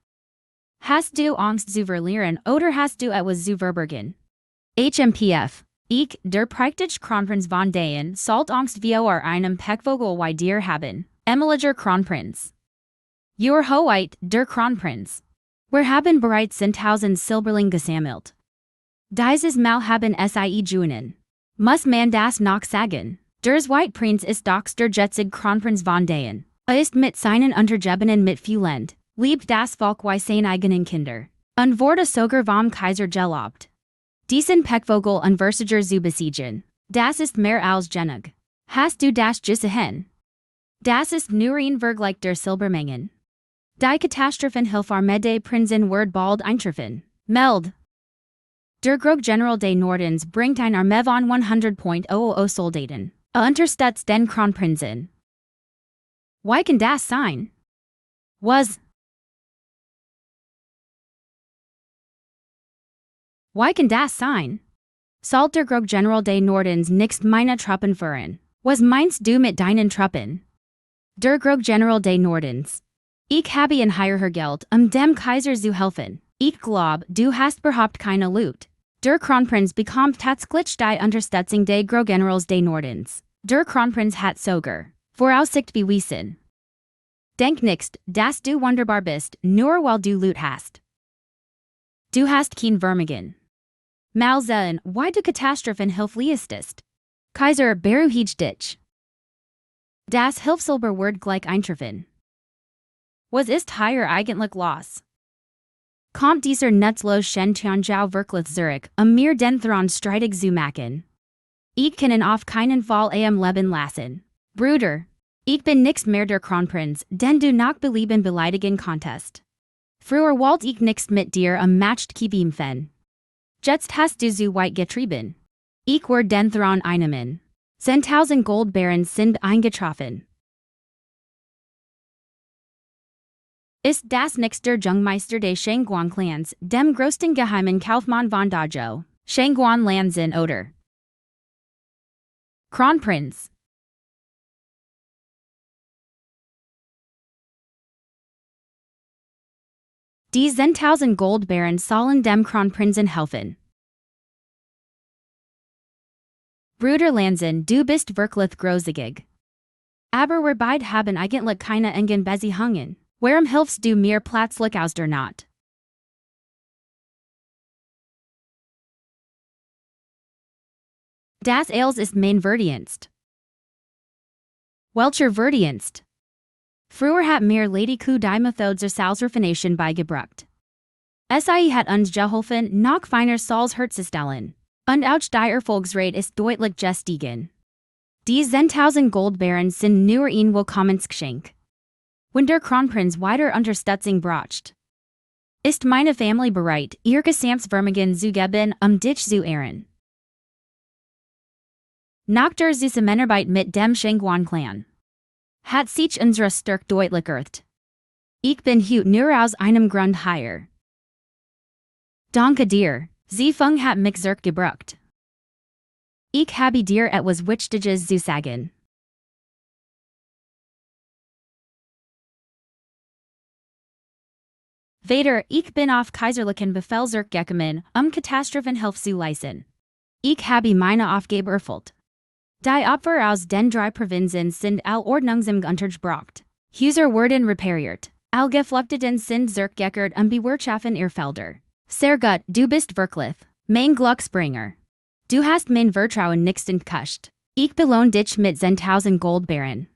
Hast du Angst zu verlieren oder hast du etwas zu verbergen? HMPF. Ich, der praktisch Kronprinz von Dayen, sollt Angst vor einem Peckvogel wie dir haben, Emiliger Kronprinz. Your Hoheit, der Kronprinz. Wir haben bereits 10.000 Silberling gesammelt. Dieses Mal haben sie gewonnen. Muss man das noch sagen? Der White Prinz ist doch der jetzige Kronprinz von Dayen. Ist mit seinen Untergebenen mit viel Land, liebt das Volk wie seine eigenen Kinder. Und wurde sogar vom Kaiser gelobt. Diesen Peckvogel und Versager zu besiegen, das ist mehr als genug. Hast du das gesehen? Das ist nur ein Vergleich der Silbermengen. Die Katastrophen Hilfar Mede Prinzen Word bald eintreffen. Meld. Der Grog General des Nordens bringt ein Armee von 100.000 Soldaten. Unterstützt den Kronprinzen. Wie kann das sein? Wie kann das sein? Sollt der Grog General des Nordens nicht meine Truppen führen? Was meinst du mit deinen Truppen? Der Grog General des Nordens. Ich habe ein higher Geld, dem Kaiser zu helfen. Ich glaub, du hast überhaupt keine Lust. Der Kronprinz bekommt tatsächlich die Unterstützung des Grog Generals des Nordens. Der Kronprinz hat sogar Voraussicht bewiesen. Denk nicht, dass du wunderbar bist, nur weil du Lust hast. Du hast kein Vermögen. Mal sehen, wie du Katastrophen hilfliest ist. Kaiser beruhigt dich. Das Hilfselber Word gleich eintreffen. Was ist hier eigentlich los? Kommt dieser nutzlos Schentianjau wirklich zurück, mir den Thron streitig zu machen? Ich kann ihn auf keinen Fall am Leben lassen. Bruder. Ich bin nicht mehr der Kronprinz, den du noch belieben beleidigen konntest. Früher wollte ich nicht mit dir matched kämpfen. Jetzt hast du so weit getrieben. Ich werde den Thron einnehmen. 10.000 Goldbarren sind eingetroffen. Ist das nicht der Jungmeister des Shangguan-Clans, dem größten geheimen Kaufmann von Dazhou, Shangguan-Lanzin oder Kronprinz? Die 10.000 Goldbarren sollen dem Kronprinzen helfen. Bruder Lanzin, du bist wirklich großzügig. Aber wir beide haben eigentlich keine engen Beziehungen. Warum hilfst du mir plötzlich aus der Not? Das alles ist mein Verdienst. Welcher Verdienst? Früher hat mir Lady Ku die Methode zur Salzrefination beigebracht. Sie hat uns geholfen, noch feiner Salz herzustellen. Und auch die Erfolgsrate ist deutlich gestiegen. Die 10.000 Goldbarren sind nur ein Willkommensgeschenk. Wenn der Kronprinz weiter Unterstützung braucht, ist meine Familie bereit, ihr Gesamtvermögen zu geben, dich zu ehren. Nach der Zusammenarbeit mit dem Shangguan-Clan hat sich unsere Stärke deutlich erhöht. Ich bin heute nur aus einem Grund hier. Danke dir, Sie Feng hat mich sehr gebraucht. Ich habe dir etwas Wichtiges zu sagen. Vater, ich bin auf kaiserlichen Befehl zurückgekommen, Katastrophenhilfe zu leisten. Ich habe meine Aufgabe erfüllt. Die Opfer aus den 3 Provinzen sind allordnungsam untergebracht. Häuser wurden repariert. All Geflüchteten sind zurückgekehrt bewirtschaften ihr Felder. Sehr gut, du bist wirklich mein Glücksbringer. Du hast mein Vertrauen nicht enttäuscht. Ich belohne dich mit 10.000 Goldbarren.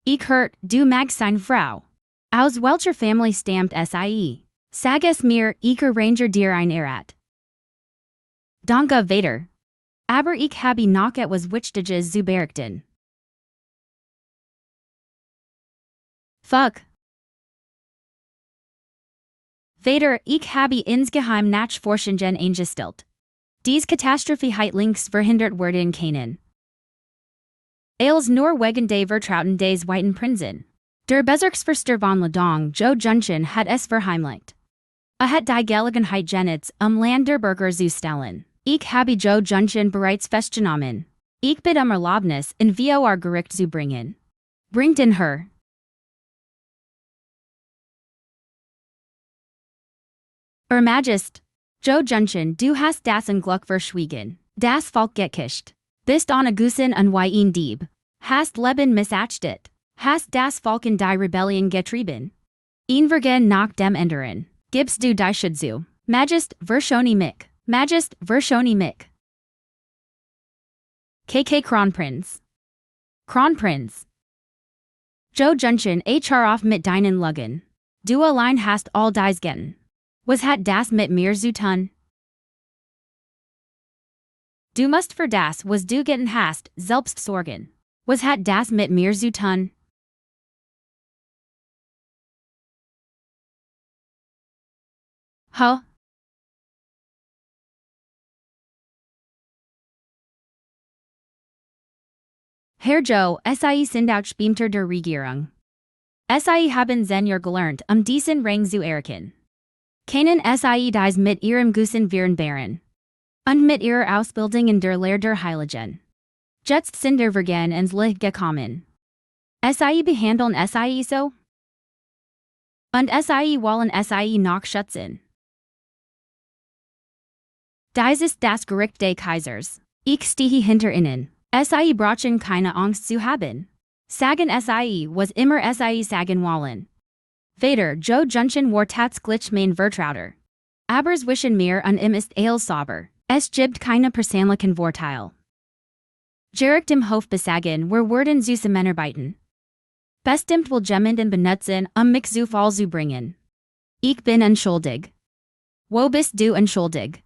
Ich hört, du magst seine Frau. Aus welcher Familie stammt sie? Sag es mir, ich arrange dir ein Heirat. Danke, Vater. Aber ich habe noch etwas Wichtiges zu berichten. Fuck. Vater, ich habe insgeheim Nachforschungen eingestellt. Dies Katastrophe hat links verhindert werden können. Als nur wegen des Vertrauten des Whiten Prinzen. Der Bezirksförster von Ladong, Zhou Junchen, hat es verheimlicht. Hat die Gelegenheit genutzt, Land der Bürger zu stellen. Ich habe Zhou Junchen bereits festgenommen. Ich bitte Erlaubnis, in vor Gericht zu bringen. Bringt in her. Majest. Zhou Junchen, du hast das Unglück verschwiegen. Das Volk gekischt. Bist Onagusen und ein Dieb. Hast Leben missachtet. Hast das Volk in die Rebellion getrieben. Invergen nach dem Ändern. Gibst du die Schuld zu. Majest, verschoni mich. Majest, verschoni mich. KK Kronprinz. Kronprinz. Zhou Junchen, HR auf mit deinen Lügen. Du allein hast all dies getten. Was hat das mit mir zu tun? Du musst für das, was du getten hast, selbst sorgen. Was hat das mit mir zu tun? Huh? Herr Joe, Sie sind auch Beamter der Regierung. Sie haben Senior gelernt, diesen Rang zu erkennen. Kennen Sie dies mit Ihrem Gussen Virenbaren. Und mit Ihrer Ausbildung in der Lehre der Heiligen. Jetzt sind der Vergehen ins Licht gekommen. Sie behandeln Sie so? Und Sie wollen Sie noch schützen. Dies ist das Gericht des Kaisers. Ich stehe hinter Ihnen. Sie brauchen keine Angst zu haben. Sagen Sie, was immer Sie sagen wollen. Vader Joe Junchen war tatsächlich mein Vertrauter. Aber zwischen mir und ihm ist alles sauber. Es gibt keine persönlichen Vorteile. Direkt im Hof besagen wir werden zusammenarbeiten. Bestimmt will jemanden benutzen, mich zu Fall zu bringen. Ich bin unschuldig. Wo bist du unschuldig?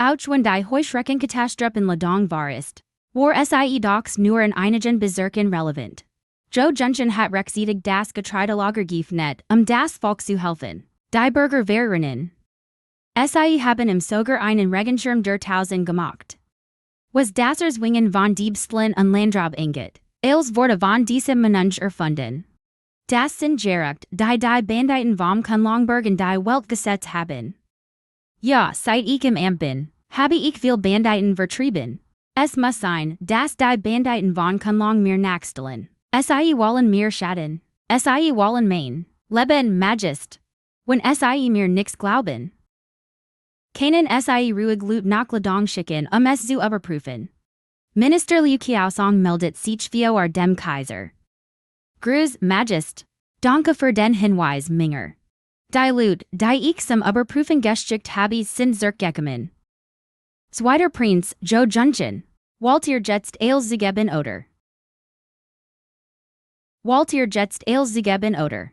Auch wenn die Heuschreckenkatastrophe in Ladong war ist. War Sie doch nur in einigen Bezirken relevant. Joe Junchen hat rechtzeitig das Getreidelager geöffnet, das Volk zu helfen. Die Bürgerwehrerinnen. Sie haben im Sogar einen Regenschirm der Tausend gemacht. Was das Erzwingen von Diebstählen und Landraub angeht, als wurde von diesem Mensch erfunden. Das sind Jagd, die Banditen vom Kunlongberg in die Welt gesetzt haben. Ja, seit ich im Amt bin, habe ich viel Banditen vertrieben. Es muss sein, dass die Banditen von Kunlong mir nachstellen. Sie wollen mir schaden. Sie wollen mein Leben magist. Wenn Sie mir nix glauben. Keinen Sie ruhig Lut nach Ladong schicken, es zu überprüfen. Minister Liu Qiaosong meldet sich vor dem Kaiser. Gruß, Magist. Danke für den Hinweis, Minger. Die Lut, die ich zum Überprüfen geschickt habe, sind zurückgekommen. Zweiter Prinz, Joe Junchen. Wollt ihr jetzt als zugeben oder? Wollt ihr jetzt als zugeben oder?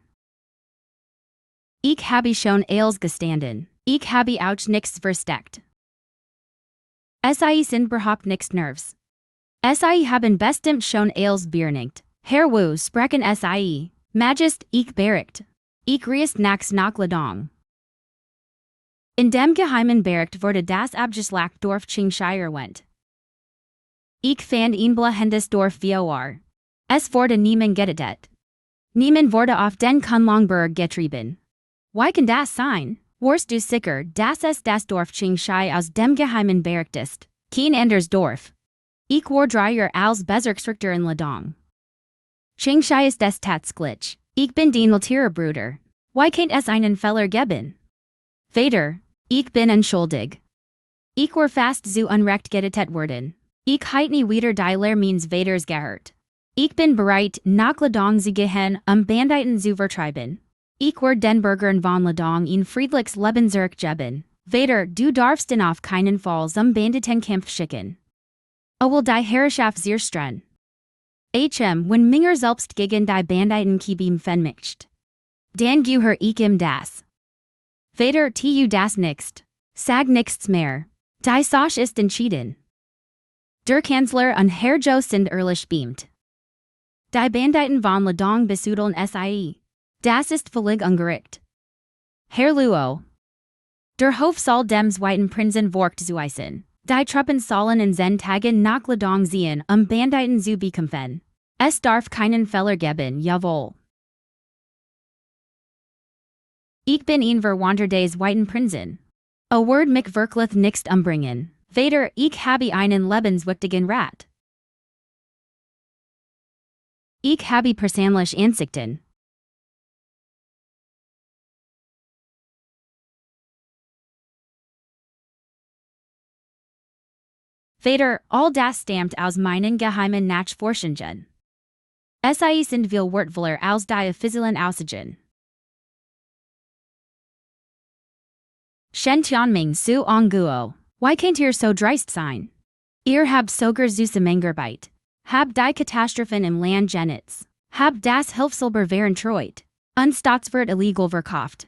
Ich habe schon als gestanden. Ich habe auch nichts versteckt. Sie sind überhaupt nichts Nervs. Sie haben bestimmt schon als beernigt. Herr Wu sprechen Sie. Magist, ich bericht. Ich reist nach Ladong. In dem geheimen Bericht wurde das abgeschlacht Dorf Qingshire went. Ich fand ihn blahendes Dorf vor. Es wurde niemand getötet. Niemand wurde auf den Kunlongberg getrieben. Wie kann das sein? Warst du sicher, dass es das Dorf Qingshai aus dem geheimen Bericht ist? Kein anderes Dorf. Ich war 3 Jahre als Bezirksrichter in Ladong. Qingshai ist des tatsächlich. Ich bin den Militärbrüder. Wie kann es einen Fehler geben? Vater, ich bin unschuldig. Ich war fast zu Unrecht getötet worden. Ich heit nie wieder die Lehre meines Vaters gehört. Ich bin bereit, nach Ladong zu gehen, Banditen zu vertreiben. Ich war den Bürgern von Ladong ein friedliches Leben zurückgeben. Vater, du darfst ihn auf keinen Fall zum Banditenkampf schicken. Will die Herrschaft sehr streng. Wenn Minger selbst gegen die Banditen kämpfen vermischt. Dann gehör ich ihm das. Vater, tu das nicht. Sag nichts mehr. Die Sache ist entschieden. Der Kanzler und Herr Joe sind ehrlich beamt. Die Banditen von Ladong besuddeln Sie. Das ist völlig ungerecht. Herr Luo. Der Hof soll dem zweiten Prinzen Vork zuweisen. Die Truppen sollen in 10 Tagen nach Ladong ziehen, Banditen zu bekämpfen. Es darf keinen Fehler geben, jawohl. Ich bin ein Verwandter des zweiten Prinzen. Word mich wirklich nicht umbringen. Vater, ich habe einen lebenswichtigen Rat. Ich habe persönlich Ansichten. Vater, all das stammt aus meinen geheimen Nachforschungen. Sie sind viel wertvoller als die offiziellen Aussagen. Shen Tianming su Onguo. Why can't ihr so dreist sein? Ihr habt sogar zusammengearbeitet. Hab die Katastrophen im Land genutzt. Hab das Hilfssilber verentreut. Staatswirt illegal verkauft.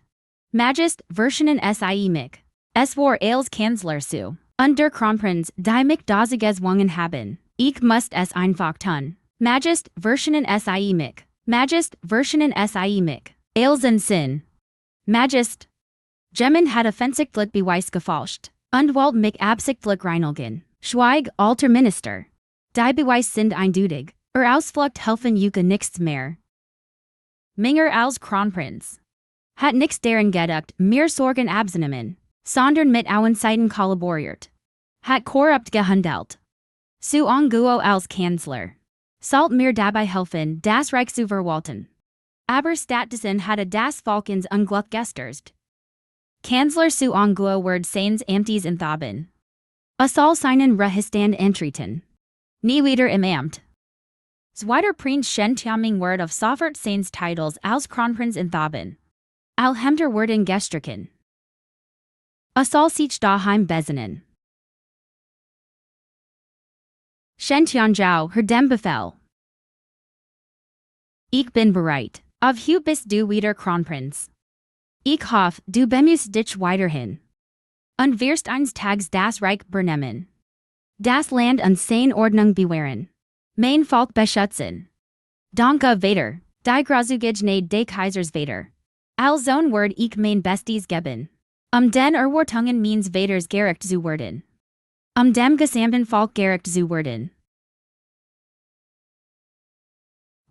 Magist Versionen Sie mich. Es war als Kanzler zu. Der Kronprinz, die mich dazu gezwungen haben. Ich muss es einfach tun. Magist Versionen Sie mich. Magist Versionen Sie mich. Als in Sinn. Magist Gemmen hat offensichtlich beweis gefalscht, und wollt mich absichtlich reinlegen. Schweig, alter Minister. Die Beweis sind eindeutig, Ausflucht helfen Juke nichts mehr. Minger als Kronprinz. Hat nix deren geduckt, mehr Sorgen abzunehmen, sondern mit Auenseiten kollaboriert. Hat korrupt gehandelt. Zu Onguo als Kanzler. Sollt mir dabei helfen, das Reich zu verwalten. Aber stattdessen hatte das Volkens Unglück gesterzt. Kanzler zu Onguo werd seines Amtes enthoben. Soll seinen Ruhestand antreten. Nie wieder im Amt. Zweiter Prinz Shenqiaming word of sofort seines Titels als Kronprinz enthoben. Alhemder werden gestrichen. Soll sich daheim besonnen. Shenqianzhao dem Befehl. Ich bin bereit. Auf Hu bist du wieder Kronprinz. Ich hoff, du bemühst dich weiterhin. Und wirst eines Tages das Reich übernehmen. Das Land und seine Ordnung bewahren. Mein Volk beschützen. Danke weiter, die Großzügigkeit des Kaisers weiter. Als own word ich mein Bestes geben. Den Erwartungen meines Vaters gerecht zu werden. Dem gesamten Volk gerecht zu werden.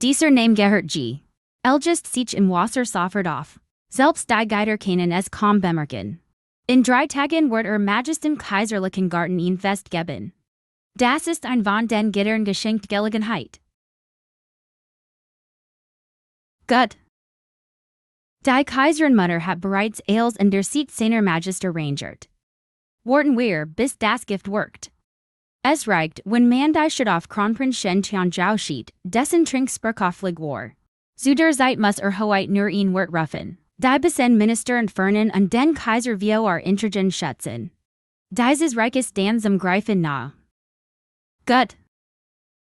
Dieser Name gehört G. Elgist sich im Wasser sofort auf. Selbst die Geider können es kaum bemerken. In 3 Tagen wird Majestem Kaiserlichen Garten ihn festgeben. Das ist ein von den Gittern geschenkt Gelegenheit. Gut. Die Kaiserin-Mutter hat bereits alles in der Seat seiner Majestät arrangiert. Warten wir, bis das Gift wirkt. Es reicht, wenn man die Stadt auf Kronprinz Shenqianzhao schiet, dessen Trinksprachlich war. Zu der Zeit muss Hoheit nur ihn Wort rufen. Die Besen Minister entfernen und den Kaiser vor Intrigen schützen. Dieses Reich ist dann zum Greifen nah. Gut.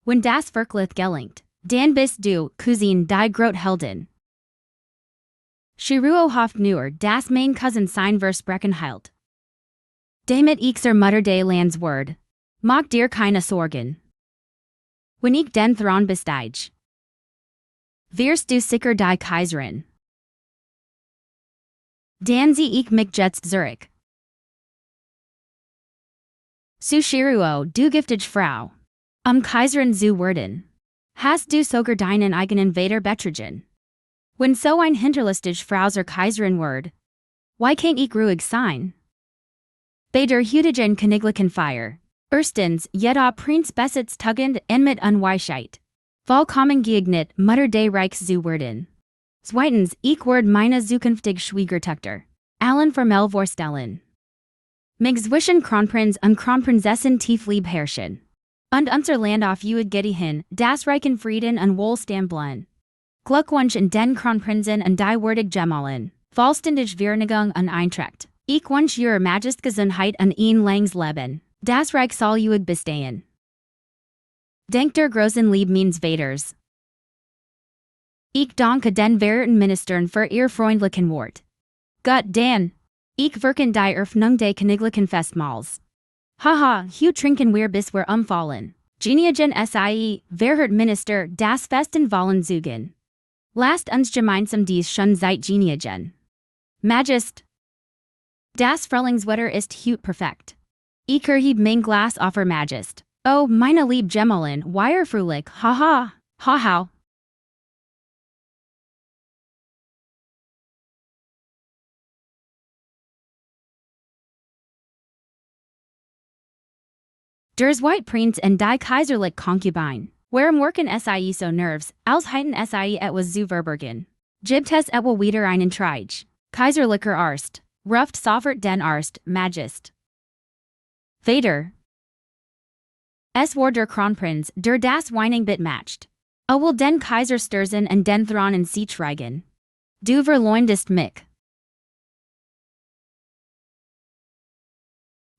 Wenn das wirklich gelingt, dann bist du, Cousin, die Grothelden. Shiruo hofft nur, dass mein Cousin sein Versprechen hält. Damit ich Mutter des Lands word. Mach dir keine Sorgen. Wenn ich den Thron besteige. Wirst du sicher die Kaiserin. Dann sie ich mich jetzt zurück. Zu Shiruo, du giftige Frau. Kaiserin zu werden. Hast du sogar deinen eigenen Vater betrogen? Wenn so ein hinterlistige Frau zur Kaiserin word. Why can't ich ruhig sein? Bei der heutigen Königlichen Feier. Erstens, jeder Prinz besitzt Tugend und mit Unweisheit. Vollkommen geeignet, Mutter des Reichs zu werden. Zweitens, ich werde meine zukünftige Schwiegertochter. Allen formell vorstellen. Mig zwischen Kronprinz und Kronprinzessin tief lieb herrschen. Und unser Land auf ewig hin, das Reich in Frieden und Wohlstand bleiben. Glückwunsch in den Kronprinzen und die würdig Gemahlin. Vollständig Vereinigung und Eintracht. Ich wünsche Ihrer Majestät Gesundheit und ein langes Leben. Das Reich soll ewig bestehen. Dank der großen Liebe meines Vaters. Ich danke den verehrten Ministern für ihr freundlichen Wort. Gut dann. Ich wirken die Eröffnung des Königlichen Festmahls. Haha, hu trinken wir bis wir umfallen. Geniagen sie, verhört Minister, das Festen wollen zugen. Lasst uns gemeinsam dies schon seit Geniagen. Majest. Das Frühlingswetter ist heut perfekt. Ich erhebe mein Glas auf Majest. Oh, meine lieb Gemahlin, fröhlich, haha, haha. Ders White Prinz und die Kaiserlich Concubine. Warum worken sie so nervs, als heiten sie etwas zu verbergen. Gibt es etwa wieder einen Treich. Kaiserlicher Arst. Ruft sofort den Arst, Majest. Vater. Es war der Kronprinz, der das Weining bit matcht. Will den Kaiser stürzen und den Thron in sich reigen. Du verleumdest mich.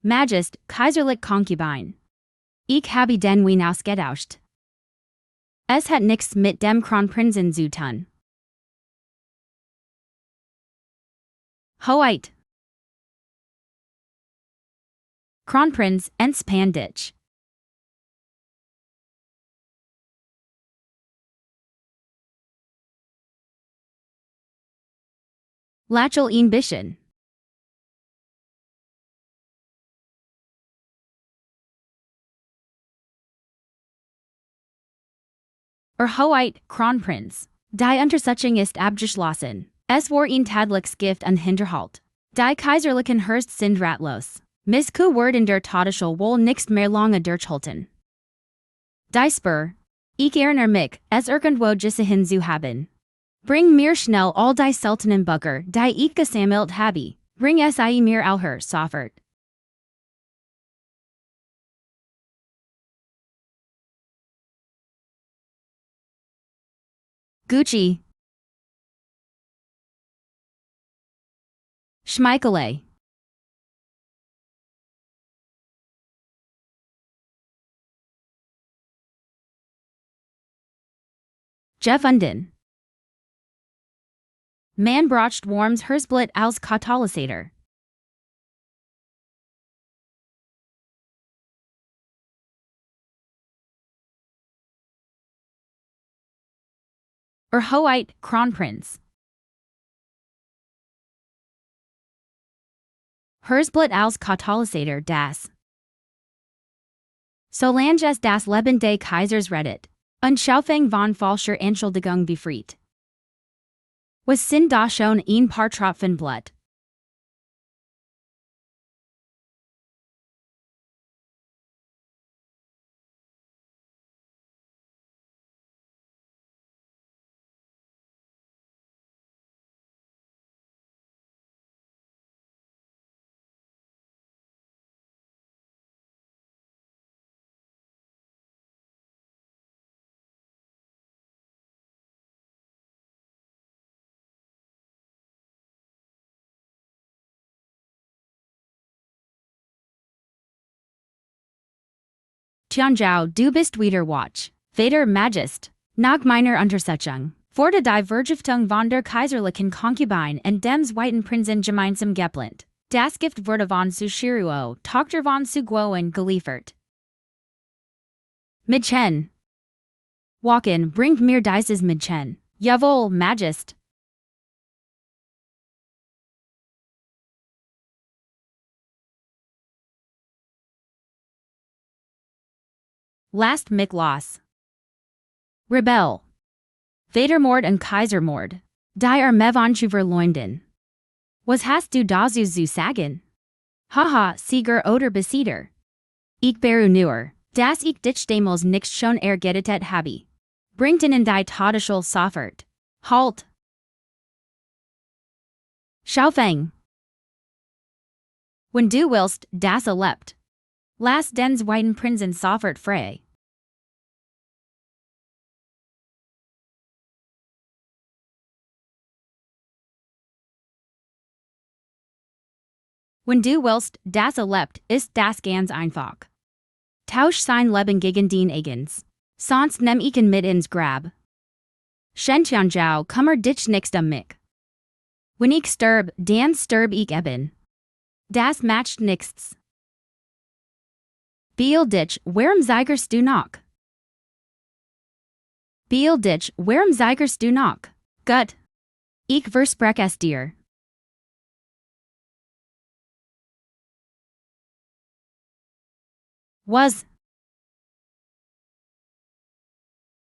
Majest, Kaiserlich Concubine. Ich habe den Wein ausgetauscht. Es hat nichts mit dem Kronprinzen zu tun. Hoheit. Kronprinz, entspann dich. Lachel ihn bisschen. hoheit, Kronprinz. Die Untersuchung ist abgeschlossen. Es war ein tadliches Gift an Hinterhalt. Die Kaiserlichen Hurst sind ratlos. Miss Kuh word in der Todesschule wohl nicht mehr lange durchhalten. Die Spur. Ich erinnere mich, es irgendwo gesehen zu haben. Bring mir schnell all die seltenen Bücher, die ich gesammelt habe. Bring sie mir auch sofort. Gucci. Schmeichelei. Gefunden. Man braucht warms Herzblut als Katalysator. Hoheit, Kronprinz. Herzblut als Katalysator das. Solange das Leben des Kaisers rettet. Anschaffung von falscher Entschuldigung befreit. Was sind da schon ein paar Tropfen Blut? Tianzhao, du bist wieder wach. Vater Magist. Nach meiner Untersuchung. Vor der Vergiftung von der kaiserlichen Konkubine und dem Zweiten Prinzen gemeinsam geplant. Das Gift wurde von Sushiruo, Tochter von Suguoen, geliefert. Mädchen. Walken, bringt mir dieses Mädchen. Jawohl, Magist. Last mich los. Rebell. Vatermord und Kaisermord. Die Mevonchu verleunden. Was hast du dazu zu sagen? Haha, Sieger oder Besieger. Ich beru nur, dass ich dich damals nicht schon ergerettet habe. Bringt in die Todesschule sofort. Halt. Schaufeng. Wenn du willst, das erlebt. Lass den Zweiten Prinzen sofort frei. Wenn du willst, das erlebt, ist das ganz einfach. Tausch sein Leben gegen den eigens. Sonst nehm ich ihn mit ins Grab. Shenqianzhao, kummer dich nicht mich. Wenn ich sterb, dann sterb ich eben. Das macht nichts. Beeil dich, warum zeigerst du noch? Beeil dich, warum zeigerst du noch? Gut. Ich versprech es dir. Was?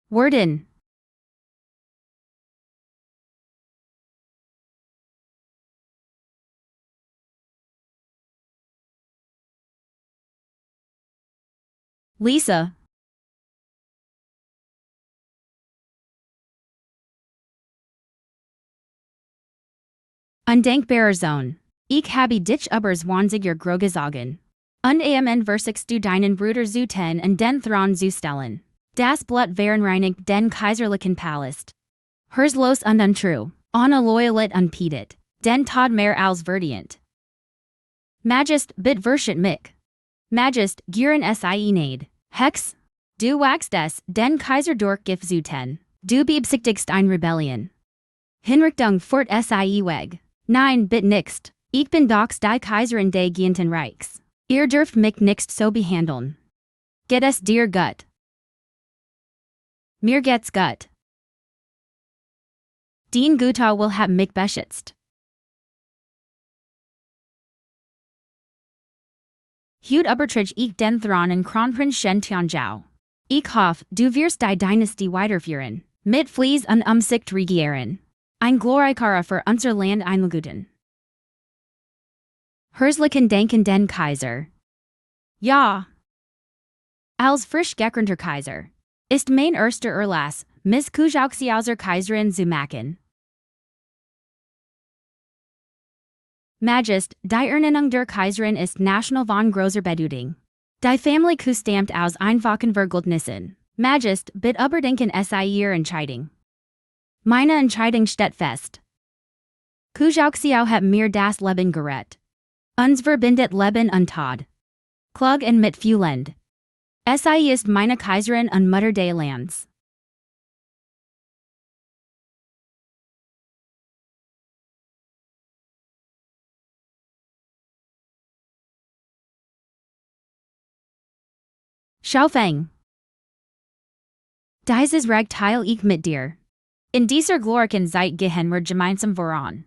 Worden. Lisa. Undenkbarer Sohn. Ich habe dich übers Wanziger grogezogen. Und amn versachst du deinen Bruder zu ten und den Thron zu stellen. Das Blut verunreinigt den kaiserlichen Palast. Herzlos und untrue, ohne Loyalität unpedet, den Tod mehr als verdient. Magist, bit verschit mich. Magist, gieren sie nade. Hex. Du wagst es, den Kaiser durch Gif zu ten. Du beabsichtigst ein Rebellion. Hinrichtung fort sie weg. Nein, bit nixt. Ich bin dox die Kaiserin des Gienten Reichs. Ihr dürft mich nicht so behandeln. Geht es dir gut? Mir geht's gut. Den Guta will hab mich beschützt. Hut übertrage ich den Thron in Kronprinz Shen Tianzhao. Ich hoffe, du wirst die Dynastie weiterführen. Mit Flees und Umsicht regieren. Ein glorreicher für unser Land einlaguten. Herzlichen Dank den Kaiser. Ja. Als frisch gekrönter Kaiser. Ist mein erster Erlass, Miss Kujaukseauser Kaiserin zu machen. Majest, die Ernennung der Kaiserin ist national von großer Bedeutung. Die Familie stammt aus einfachen Verhältnissen. Majest, bitte überdenken ihre Entscheidung. Meine Entscheidung steht fest. Kujaukseau hat mir das Leben gerettet. Uns verbindet Leben und Tod. Klug und mitfühlend. Sie ist meine Kaiserin und Mutter des Landes. Schaufeng. Dieses Recht teil ich mit dir. In dieser glorreichen Zeit gehen wir gemeinsam voran.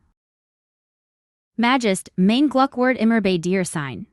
Majest, mein Glück wird immer bei dir sein.